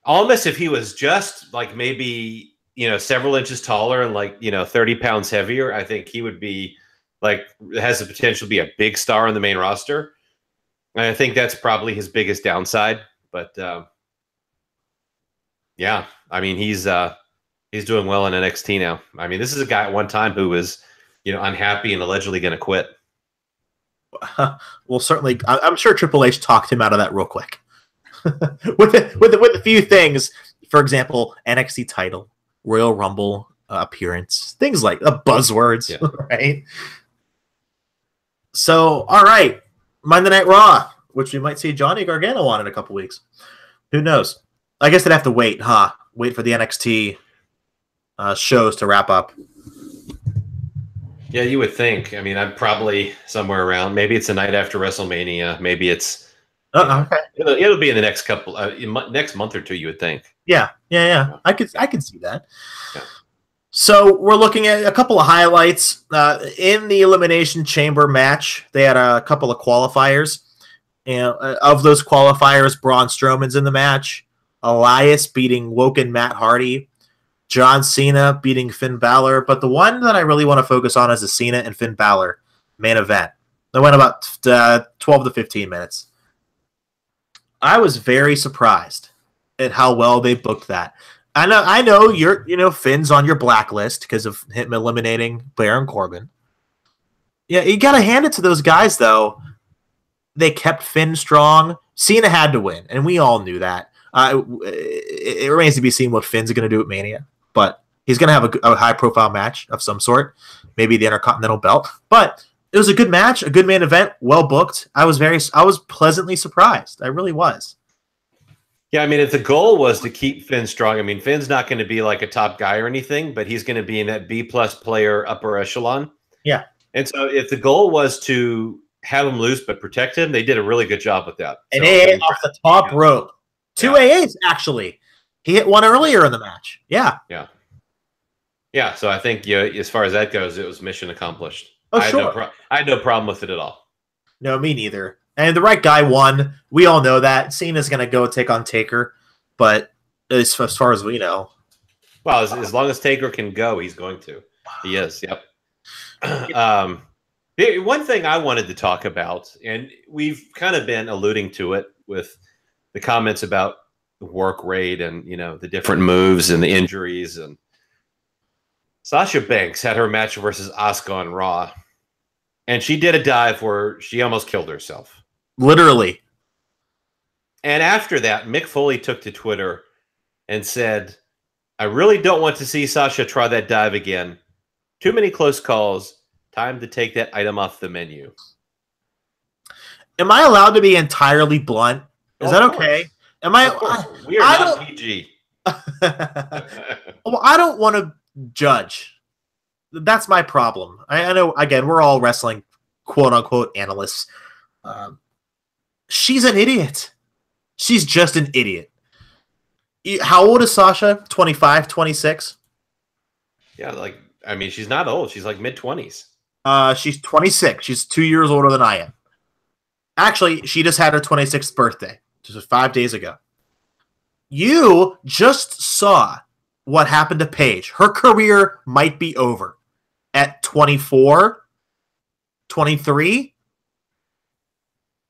Almas, if he was just like maybe, several inches taller and like, 30 pounds heavier, I think he would be has the potential to be a big star on the main roster. And I think that's probably his biggest downside. But yeah, I mean, he's doing well in NXT now. I mean, this is a guy at one time who was, unhappy and allegedly going to quit. Well, certainly, I'm sure Triple H talked him out of that real quick. with a few things, for example, NXT title, Royal Rumble appearance, things like buzzwords, right? So, all right, Monday Night Raw, which we might see Johnny Gargano on in a couple weeks. Who knows? I guess they'd have to wait, huh? Wait for the NXT shows to wrap up. Yeah, you would think. I mean, I'm probably somewhere around. Maybe it's the night after WrestleMania. Maybe it's. Okay. It'll be in the next next month or two. You would think. Yeah. I could see that. Yeah. So we're looking at a couple of highlights in the Elimination Chamber match. They had a couple of qualifiers, and of those qualifiers, Braun Strowman's in the match. Elias beating Woken Matt Hardy. John Cena beating Finn Balor. But the one that I really want to focus on is the Cena and Finn Balor main event. That went about 12 to 15 minutes. I was very surprised at how well they booked that. I know you're Finn's on your blacklist because of him eliminating Baron Corbin. Yeah, you got to hand it to those guys, though. They kept Finn strong. Cena had to win, and we all knew that. It remains to be seen what Finn's going to do at Mania, but he's going to have a high-profile match of some sort, maybe the Intercontinental belt. But it was a good match, a good main event, well booked. I was pleasantly surprised. I really was. Yeah, I mean, if the goal was to keep Finn strong, I mean, Finn's not going to be like a top guy or anything, but he's going to be in that B-plus player upper echelon. Yeah. And so if the goal was to have him loose but protect him, they did a really good job with that. And AA off the top rope. Two AAs, actually. He hit one earlier in the match. Yeah. Yeah. Yeah, so I think as far as that goes, it was mission accomplished. Oh, sure. I had no problem with it at all. No, me neither. And the right guy won. We all know that. Cena's going to go take on Taker, but as far as we know. Well, as long as Taker can go, he's going to. He is, yep. One thing I wanted to talk about, and we've kind of been alluding to it with the comments about the work rate and, the different moves and the injuries. And Sasha Banks had her match versus Asuka on Raw, and she did a dive where she almost killed herself. Literally. And after that, Mick Foley took to Twitter and said, I really don't want to see Sasha try that dive again. Too many close calls. Time to take that item off the menu. Am I allowed to be entirely blunt? Is that okay? Am I? We are not PG. Well, I don't want to judge. That's my problem. I know, again, we're all wrestling quote-unquote analysts. She's an idiot. She's just an idiot. How old is Sasha? 25, 26? Yeah, she's not old. She's like mid-20s. She's 26. She's 2 years older than I am. Actually, she just had her 26th birthday, just 5 days ago. You just saw what happened to Paige. Her career might be over at 24, 23.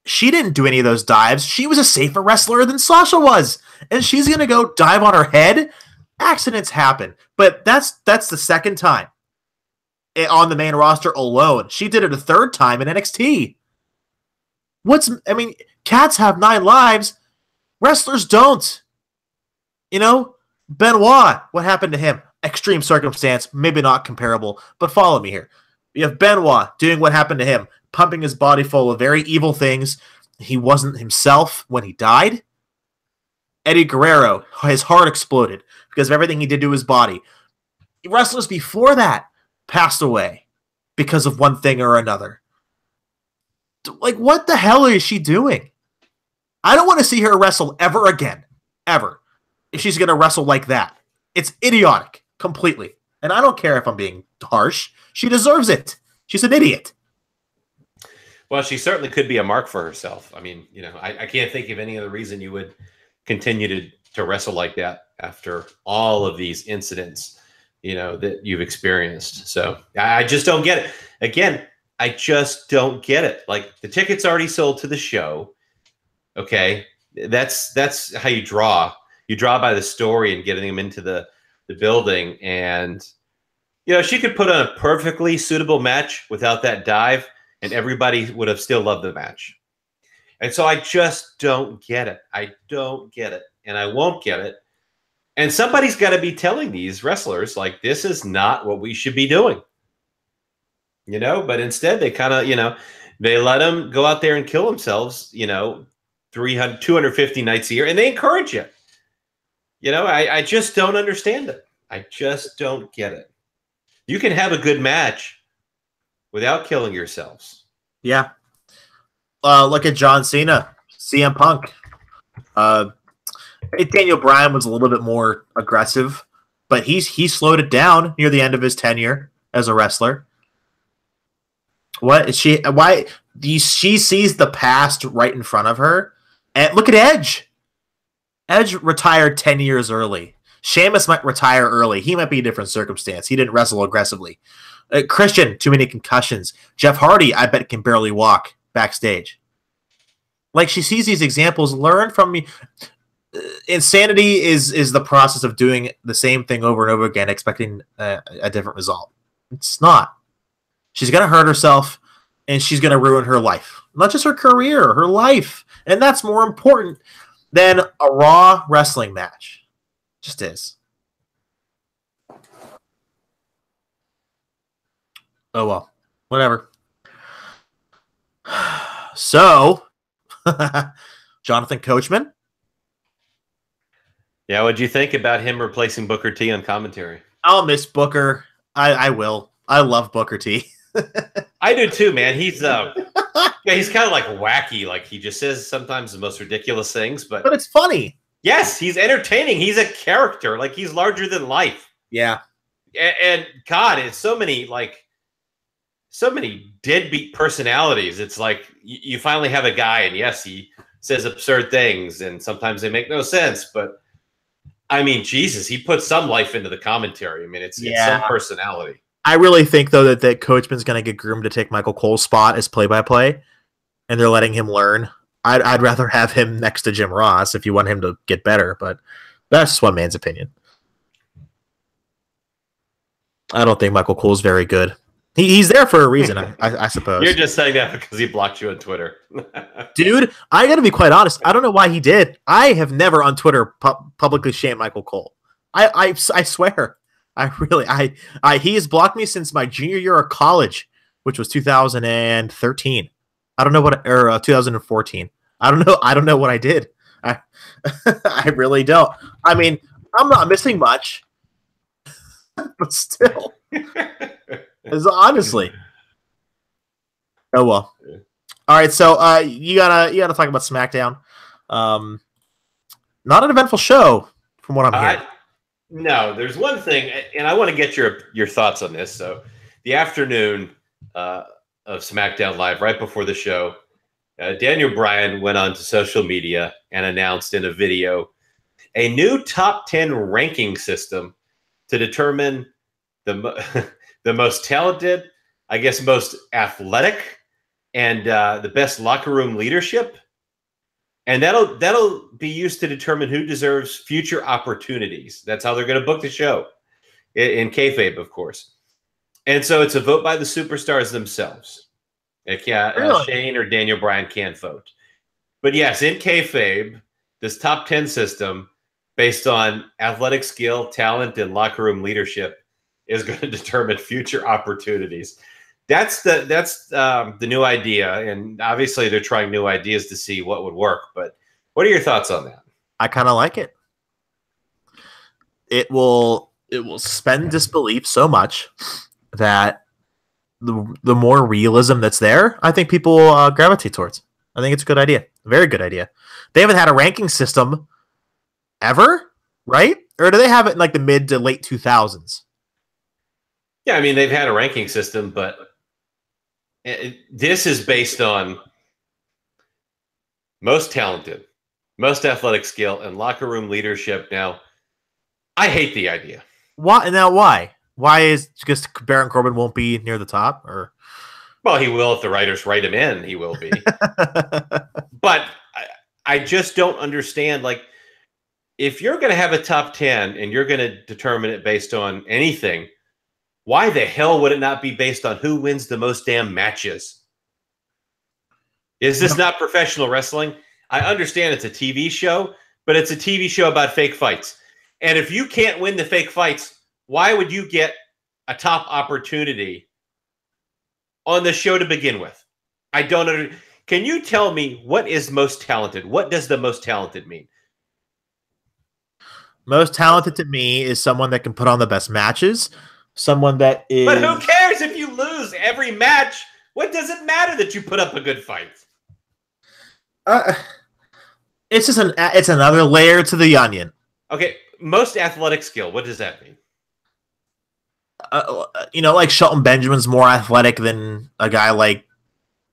She didn't do any of those dives. She was a safer wrestler than Sasha was. And she's going to go dive on her head? Accidents happen. But that's the second time on the main roster alone. She did it a third time in NXT. Cats have 9 lives. Wrestlers don't. Benoit, what happened to him? Extreme circumstance, maybe not comparable, but follow me here. You have Benoit doing what happened to him, pumping his body full of very evil things. He wasn't himself when he died. Eddie Guerrero, his heart exploded because of everything he did to his body. Wrestlers before that passed away because of one thing or another. What the hell is she doing? I don't want to see her wrestle ever again. Ever. If she's going to wrestle like that. It's idiotic. Completely. And I don't care if I'm being harsh. She deserves it. She's an idiot. Well, she certainly could be a mark for herself. I can't think of any other reason you would continue to wrestle like that after all of these incidents, that you've experienced. So I just don't get it. Again, I just don't get it. The ticket's already sold to the show. Okay. That's how you draw. You draw by the story and getting them into the building. And, she could put on a perfectly suitable match without that dive, and everybody would have still loved the match. And so I just don't get it. I don't get it. And I won't get it. And somebody's got to be telling these wrestlers, this is not what we should be doing. But instead they kind of, they let them go out there and kill themselves, 250 nights a year, and they encourage it. I just don't understand it. I just don't get it. You can have a good match without killing yourselves. Yeah. Look at John Cena, CM Punk. Daniel Bryan was a little bit more aggressive, but he slowed it down near the end of his tenure as a wrestler. What is she? Why? She sees the past right in front of her. And look at Edge. Edge retired 10 years early. Sheamus might retire early. He might be a different circumstance. He didn't wrestle aggressively. Christian, too many concussions. Jeff Hardy, I bet, can barely walk backstage. She sees these examples, learn from me. Insanity is the process of doing the same thing over and over again, expecting a different result. It's not. She's going to hurt herself, and she's going to ruin her life. Not just her career, her life. And that's more important than a Raw wrestling match. Just is. Oh, well. Whatever. So, Jonathan Coachman. Yeah, what'd you think about him replacing Booker T on commentary? I'll miss Booker. I will. I love Booker T. I do too, man. He's he's kind of wacky. He just says sometimes the most ridiculous things, but it's funny. Yes, he's entertaining. He's a character. He's larger than life. Yeah. And God, it's so many deadbeat personalities. It's like you finally have a guy, and yes, he says absurd things, and sometimes they make no sense. But I mean, Jesus, he puts some life into the commentary. I mean, it's some personality. I really think though that Coachman's going to get groomed to take Michael Cole's spot as play-by-play, and they're letting him learn. I'd rather have him next to Jim Ross if you want him to get better, but that's just one man's opinion. I don't think Michael Cole's very good. He's there for a reason, I suppose. You're just saying that because he blocked you on Twitter. Dude, I got to be quite honest. I don't know why he did. I have never on Twitter publicly shamed Michael Cole. I swear. He has blocked me since my junior year of college, which was 2013. I don't know what, or 2014. I don't know what I did. I really don't. I mean, I'm not missing much, but still, honestly. Oh well. All right, so you gotta talk about SmackDown. Not an eventful show, from what I'm hearing. No, there's one thing, and I want to get your thoughts on this. So, the afternoon of SmackDown Live, right before the show, Daniel Bryan went on to social media and announced in a video a new top 10 ranking system to determine the most talented, I guess most athletic, and the best locker room leadership. And that'll be used to determine who deserves future opportunities. That's how they're going to book the show, in kayfabe, of course. And so it's a vote by the superstars themselves. Really? Shane or Daniel Bryan can't vote. But yes, in kayfabe, this top 10 system, based on athletic skill, talent, and locker room leadership, is going to determine future opportunities. That's the new idea, and obviously they're trying new ideas to see what would work. But what are your thoughts on that? I kind of like it. It will suspend disbelief so much that the more realism that's there, I think people will gravitate towards. I think it's a good idea, a very good idea. They haven't had a ranking system ever, right? Or do they have it in like the mid to late 2000s? Yeah, I mean they've had a ranking system, but this is based on most talented, most athletic skill, and locker room leadership. Now, I hate the idea. Why? Now, why? Why is just Baron Corbin won't be near the top? Or well, he will if the writers write him in. He will be. But I just don't understand. Like, if you're going to have a top 10 and you're going to determine it based on anything, why the hell would it not be based on who wins the most damn matches? Is this not professional wrestling? I understand it's a TV show, but it's a TV show about fake fights. And if you can't win the fake fights, why would you get a top opportunity on the show to begin with? I don't know. Can you tell me what is most talented? What does the most talented mean? Most talented to me is someone that can put on the best matches. Someone that is... But who cares if you lose every match? What does it matter that you put up a good fight? It's just it's another layer to the onion. Okay, most athletic skill. What does that mean? Like Shelton Benjamin's more athletic than a guy like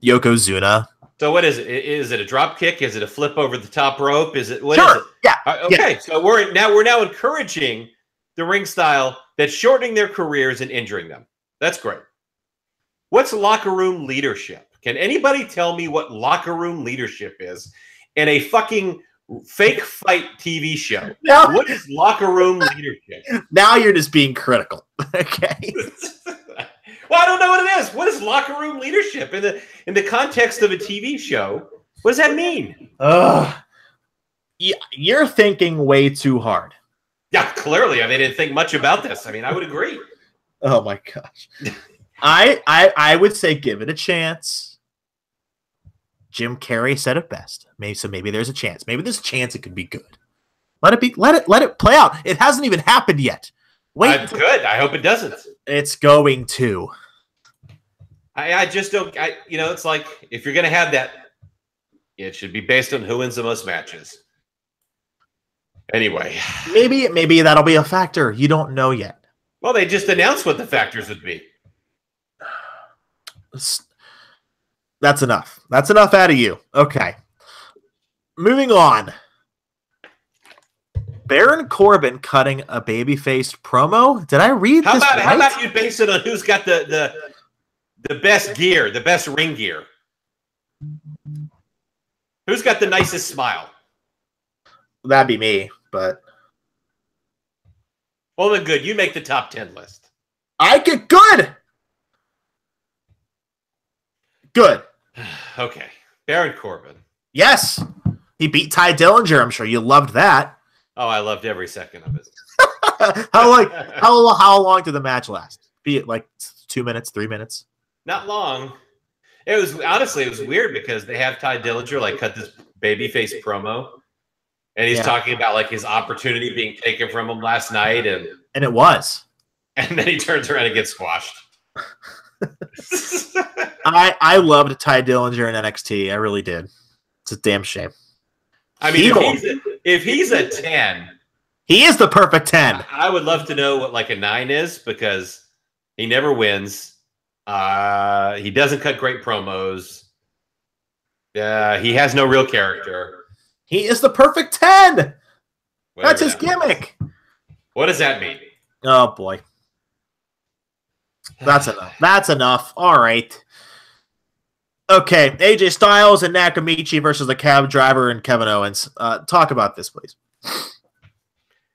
Yokozuna. So what is it? Is it a drop kick? Is it a flip over the top rope? Is it what sure. is it? Yeah. Okay. Yeah. So we're now encouraging the ring style that's shortening their careers and injuring them. That's great. What's locker room leadership? Can anybody tell me what locker room leadership is in a fucking fake fight TV show? No. What is locker room leadership? Now you're just being critical. Okay. Well, I don't know what it is. What is locker room leadership in the context of a TV show? What does that mean? You're thinking way too hard. Yeah, clearly. I mean, I didn't think much about this. I mean, I would agree. Oh my gosh. I would say give it a chance. Jim Carrey said it best. Maybe there's a chance. Maybe there's a chance it could be good. Let it play out. It hasn't even happened yet. Wait. Good. I hope it doesn't. It's going to. I just don't. It's like if you're going to have that, it should be based on who wins the most matches. Anyway, maybe that'll be a factor. You don't know yet. Well, they just announced what the factors would be. That's enough. That's enough out of you. Okay. Moving on. Baron Corbin cutting a babyface promo. Did I read this right? How about you base it on who's got the best gear, the best ring gear? Who's got the nicest smile? That'd be me, but... Well, then good. You make the top 10 list. I get good! Good. Okay. Baron Corbin. Yes! He beat Ty Dillinger. I'm sure you loved that. Oh, I loved every second of it. How long did the match last? Be it like 2 minutes, 3 minutes? Not long. It was weird because they have Ty Dillinger like cut this babyface promo, and he's talking about like his opportunity being taken from him last night, and it was, and then he turns around and gets squashed. I loved Ty Dillinger in NXT. I really did. It's a damn shame. I mean, if he's a 10, he is the perfect 10. I would love to know what like a 9 is because he never wins. He doesn't cut great promos. He has no real character. He is the perfect 10. Whatever that's his gimmick. What does that mean? Oh boy. That's enough. That's enough. All right. Okay, AJ Styles and Nakamichi versus the cab driver and Kevin Owens. Talk about this, please.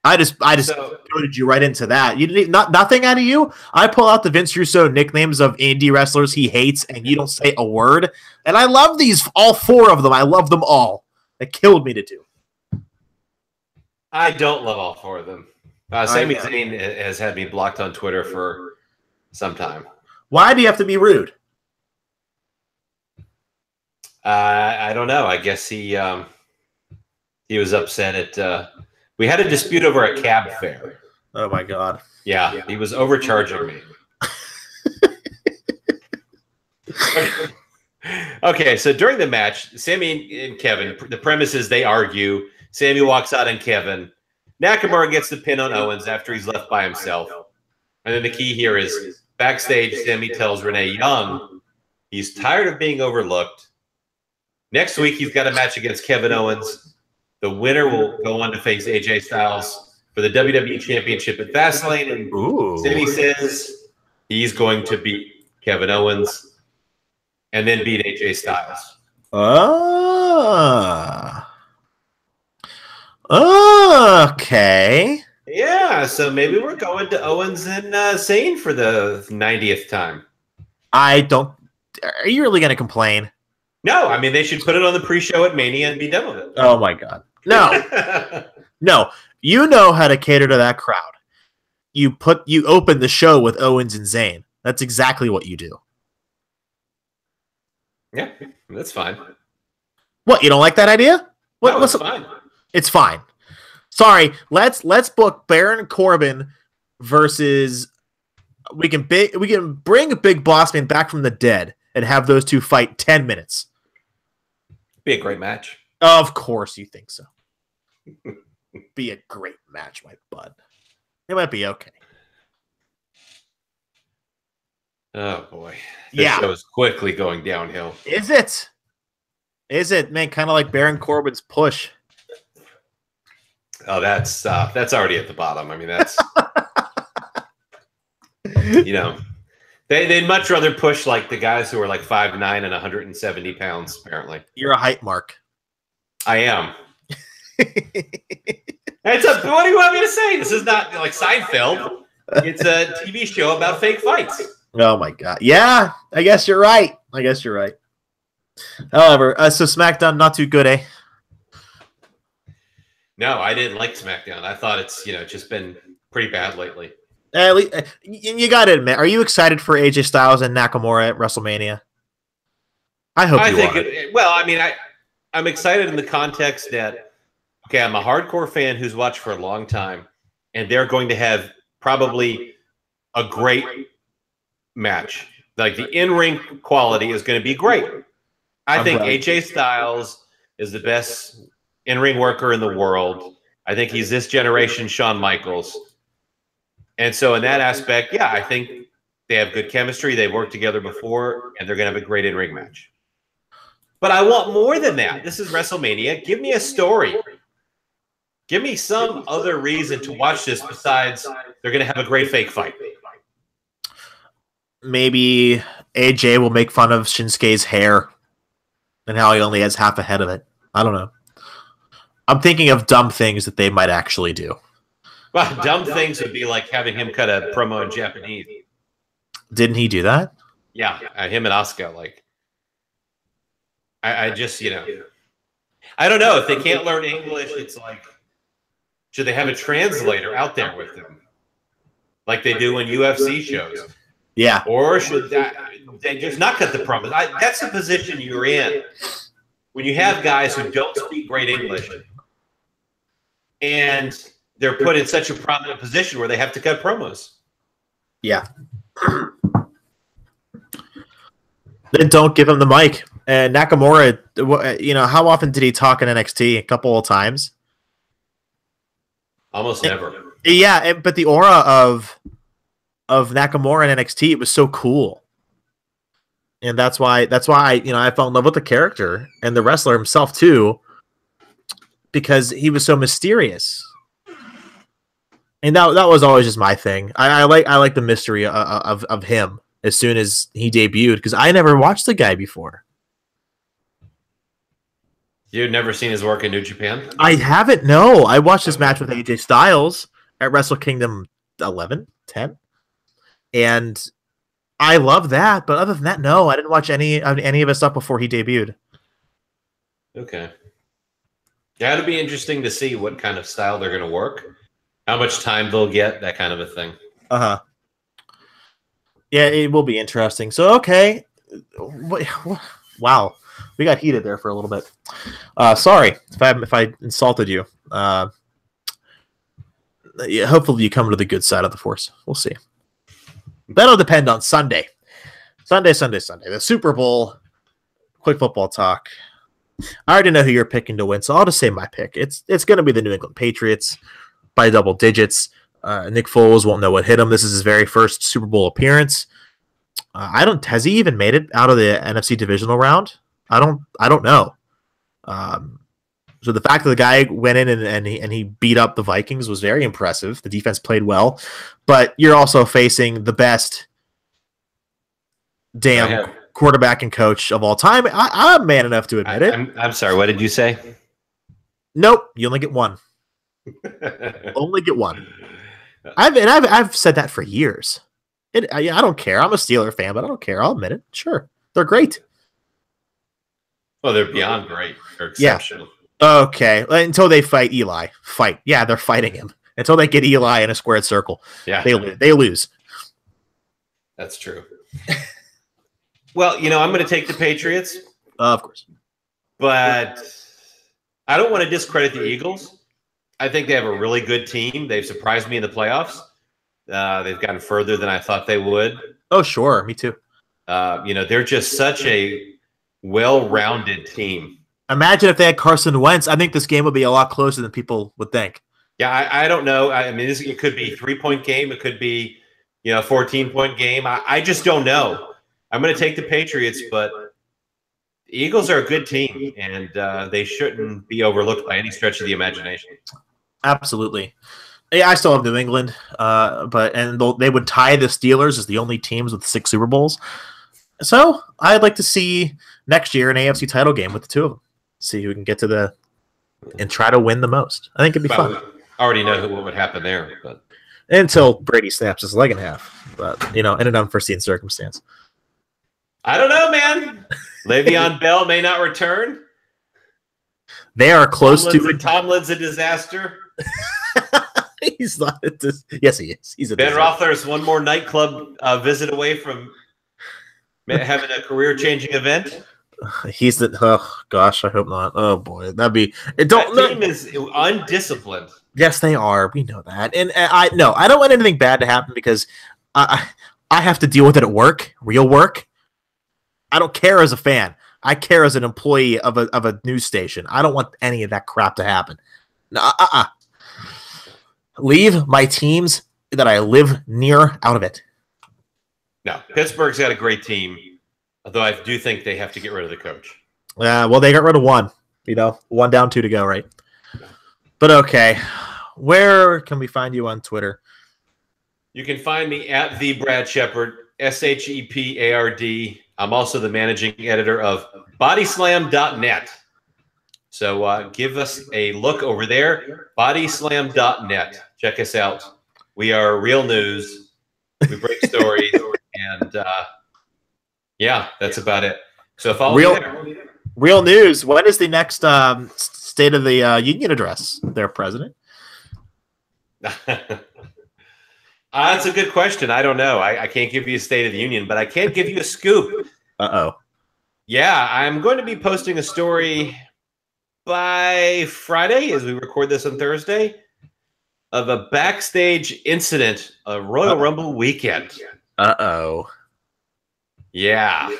I just goaded you right into that. You didn't nothing out of you. I pull out the Vince Russo nicknames of indie wrestlers he hates, and you don't say a word. And I love these, all 4 of them. I love them all. It killed me to do. I don't love all 4 of them. Sami Zayn has had me blocked on Twitter for some time. Why do you have to be rude? I don't know. I guess he was upset at. We had a dispute over a cab fare. Oh my god! Yeah, he was overcharging me. Okay, so during the match, Sami and Kevin. The premise is they argue. Sami walks out on Kevin. Nakamura gets the pin on Owens after he's left by himself. And then the key here is backstage. Sami tells Renee Young he's tired of being overlooked. Next week, he's got a match against Kevin Owens. The winner will go on to face AJ Styles for the WWE Championship at Fastlane. And Sami says he's going to beat Kevin Owens and then beat AJ Styles. Okay. Yeah, so maybe we're going to Owens and Zayn for the 90th time. I don't... Are you really going to complain? No, I mean, they should put it on the pre-show at Mania and be done with it. Oh, my God. No. No. You know how to cater to that crowd. You open the show with Owens and Zayn. That's exactly what you do. Yeah, that's fine. What, you don't like that idea? No, it's fine. It's fine. Sorry, let's book Baron Corbin versus... We can bring Big Boss Man back from the dead and have those two fight 10 minutes. Be a great match. Of course you think so. Be a great match, my bud. It might be okay. Oh, boy. This show is quickly going downhill. Is it? Is it, man? Kind of like Baron Corbin's push. Oh, that's already at the bottom. I mean, that's... you know... They'd much rather push like the guys who are like 5'9" and 170 pounds, apparently. You're a height mark. I am. What do you want me to say? This is not like Seinfeld. It's a TV show about fake fights. Oh, my God. Yeah, I guess you're right. However, so SmackDown, not too good, eh? No, I didn't like SmackDown. I thought it's, just been pretty bad lately. At least, you got to admit, are you excited for AJ Styles and Nakamura at WrestleMania? I hope you are. I'm excited in the context that, okay, I'm a hardcore fan who's watched for a long time, and they're going to have probably a great match. Like, the in-ring quality is going to be great. I think AJ Styles is the best in-ring worker in the world. I think he's this generation Shawn Michaels. And so in that aspect, yeah, I think they have good chemistry. They've worked together before, and they're going to have a great in-ring match. But I want more than that. This is WrestleMania. Give me a story. Give me some other reason to watch this besides they're going to have a great fake fight. Maybe AJ will make fun of Shinsuke's hair and how he only has half a head of it. I don't know. I'm thinking of dumb things that they might actually do. Well, dumb things would be like having him cut a promo in Japanese. Didn't he do that? Yeah, him and Asuka. Like, I just, I don't know. If they can't learn English, it's like, should they have a translator out there with them? Like they do in UFC shows? Yeah. Or should they just not cut the promos? That's the position you're in. When you have guys who don't speak great English and they're put in such a prominent position where they have to cut promos. Yeah. Then don't give him the mic. And Nakamura, how often did he talk in NXT? A couple of times. Almost never. Yeah, but the aura of Nakamura in NXT, it was so cool. And that's why I fell in love with the character and the wrestler himself too, because he was so mysterious. And that was always just my thing. I like the mystery of him as soon as he debuted, because I never watched the guy before. You've never seen his work in New Japan? I haven't. No, I watched this match with AJ Styles at Wrestle Kingdom 10, and I love that. But other than that, no, I didn't watch any of his stuff before he debuted. Okay. Yeah, it'll be interesting to see what kind of style they're going to work, how much time they'll get, that kind of a thing. Uh-huh. Yeah, it will be interesting. So, okay. Wow. We got heated there for a little bit. Sorry if I insulted you. Yeah, hopefully you come to the good side of the force. We'll see. That'll depend on Sunday. Sunday. The Super Bowl. Quick football talk. I already know who you're picking to win, so I'll just say my pick. It's going to be the New England Patriots by double digits. Nick Foles won't know what hit him. This is his very first Super Bowl appearance. Has he even made it out of the NFC divisional round? I don't know. So the fact that the guy went in and he beat up the Vikings was very impressive. The defense played well, but you're also facing the best damn quarterback and coach of all time. I'm man enough to admit it. I'm sorry. What did you say? Nope. You only get one. Only get one. I've said that for years. I don't care. I'm a Steeler fan, but I don't care. I'll admit it. Sure, they're great. Well, they're beyond great. They're exceptional. Yeah. Okay. Until they fight Eli. Yeah, they're fighting him. Until they get Eli in a squared circle. Yeah. They lose. That's true. Well, I'm going to take the Patriots. Of course. But I don't want to discredit the Eagles. I think they have a really good team. They've surprised me in the playoffs. They've gotten further than I thought they would. Oh, sure. Me too. They're just such a well-rounded team. Imagine if they had Carson Wentz. I think this game would be a lot closer than people would think. Yeah, I don't know. I mean, it could be a 3-point game. It could be, a 14-point game. I just don't know. I'm going to take the Patriots, but the Eagles are a good team, and they shouldn't be overlooked by any stretch of the imagination. Absolutely. Yeah, I still have New England, but they would tie the Steelers as the only teams with 6 Super Bowls. So I'd like to see next year an AFC title game with the two of them. See who can get to and try to win the most. I think it'd be fun. I already know what would happen there, but until Brady snaps his leg in half. But in an unforeseen circumstance. I don't know, man. Le'Veon Bell may not return. They are close to it. Tomlin's a disaster. He's not. Yes, he is. He's a Ben disaster. Roethlisberger's one more nightclub visit away from having a career-changing event. He's the. Oh gosh, I hope not. Oh boy, that'd be. That team is undisciplined. Yes, they are. We know that, and I don't want anything bad to happen because I have to deal with it at work, real work. I don't care as a fan. I care as an employee of a news station. I don't want any of that crap to happen. No, Leave my teams that I live near out of it. No, Pittsburgh's got a great team, although I do think they have to get rid of the coach. Well, they got rid of one. You know, 1 down, 2 to go, right? But okay, where can we find you on Twitter? You can find me at the Brad Shepard, SHEPARD. I'm also the managing editor of bodyslam.net. So give us a look over there, bodyslam.net. Check us out. We are real news. We break stories, and yeah, that's about it. So follow me there. Real news. When is the next State of the Union address, their president? That's a good question. I don't know. I can't give you a State of the Union, but I can give you a scoop. Uh-oh. Yeah, I'm going to be posting a story by Friday, as we record this on Thursday, of a backstage incident, a Royal Rumble weekend. Uh-oh. Yeah.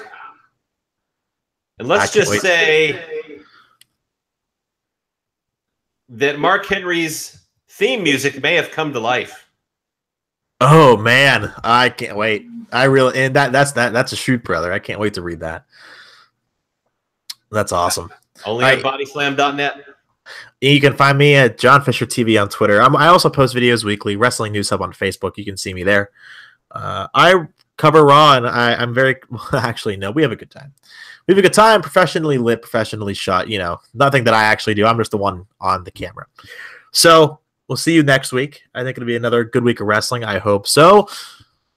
And let's just say that Mark Henry's theme music may have come to life. Oh man, I can't wait. That's a shoot, brother. I can't wait to read that. That's awesome. Only on bodyslam.net. You can find me at John Fisher TV on Twitter. I also post videos weekly. Wrestling News Hub on Facebook. You can see me there. I cover Raw, and I'm very actually no. We have a good time. We have a good time. Professionally lit, professionally shot. You know, nothing that I actually do. I'm just the one on the camera. So we'll see you next week. I think it'll be another good week of wrestling. I hope so.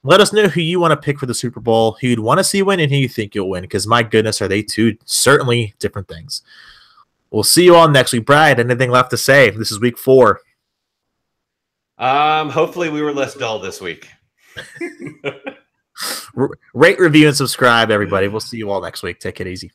Let us know who you want to pick for the Super Bowl, who you'd want to see win, and who you think you'll win. Because my goodness, are they two certainly different things. We'll see you all next week. Brad, anything left to say? This is week 4. Hopefully we were less dull this week. Rate, review, and subscribe, everybody. We'll see you all next week. Take it easy.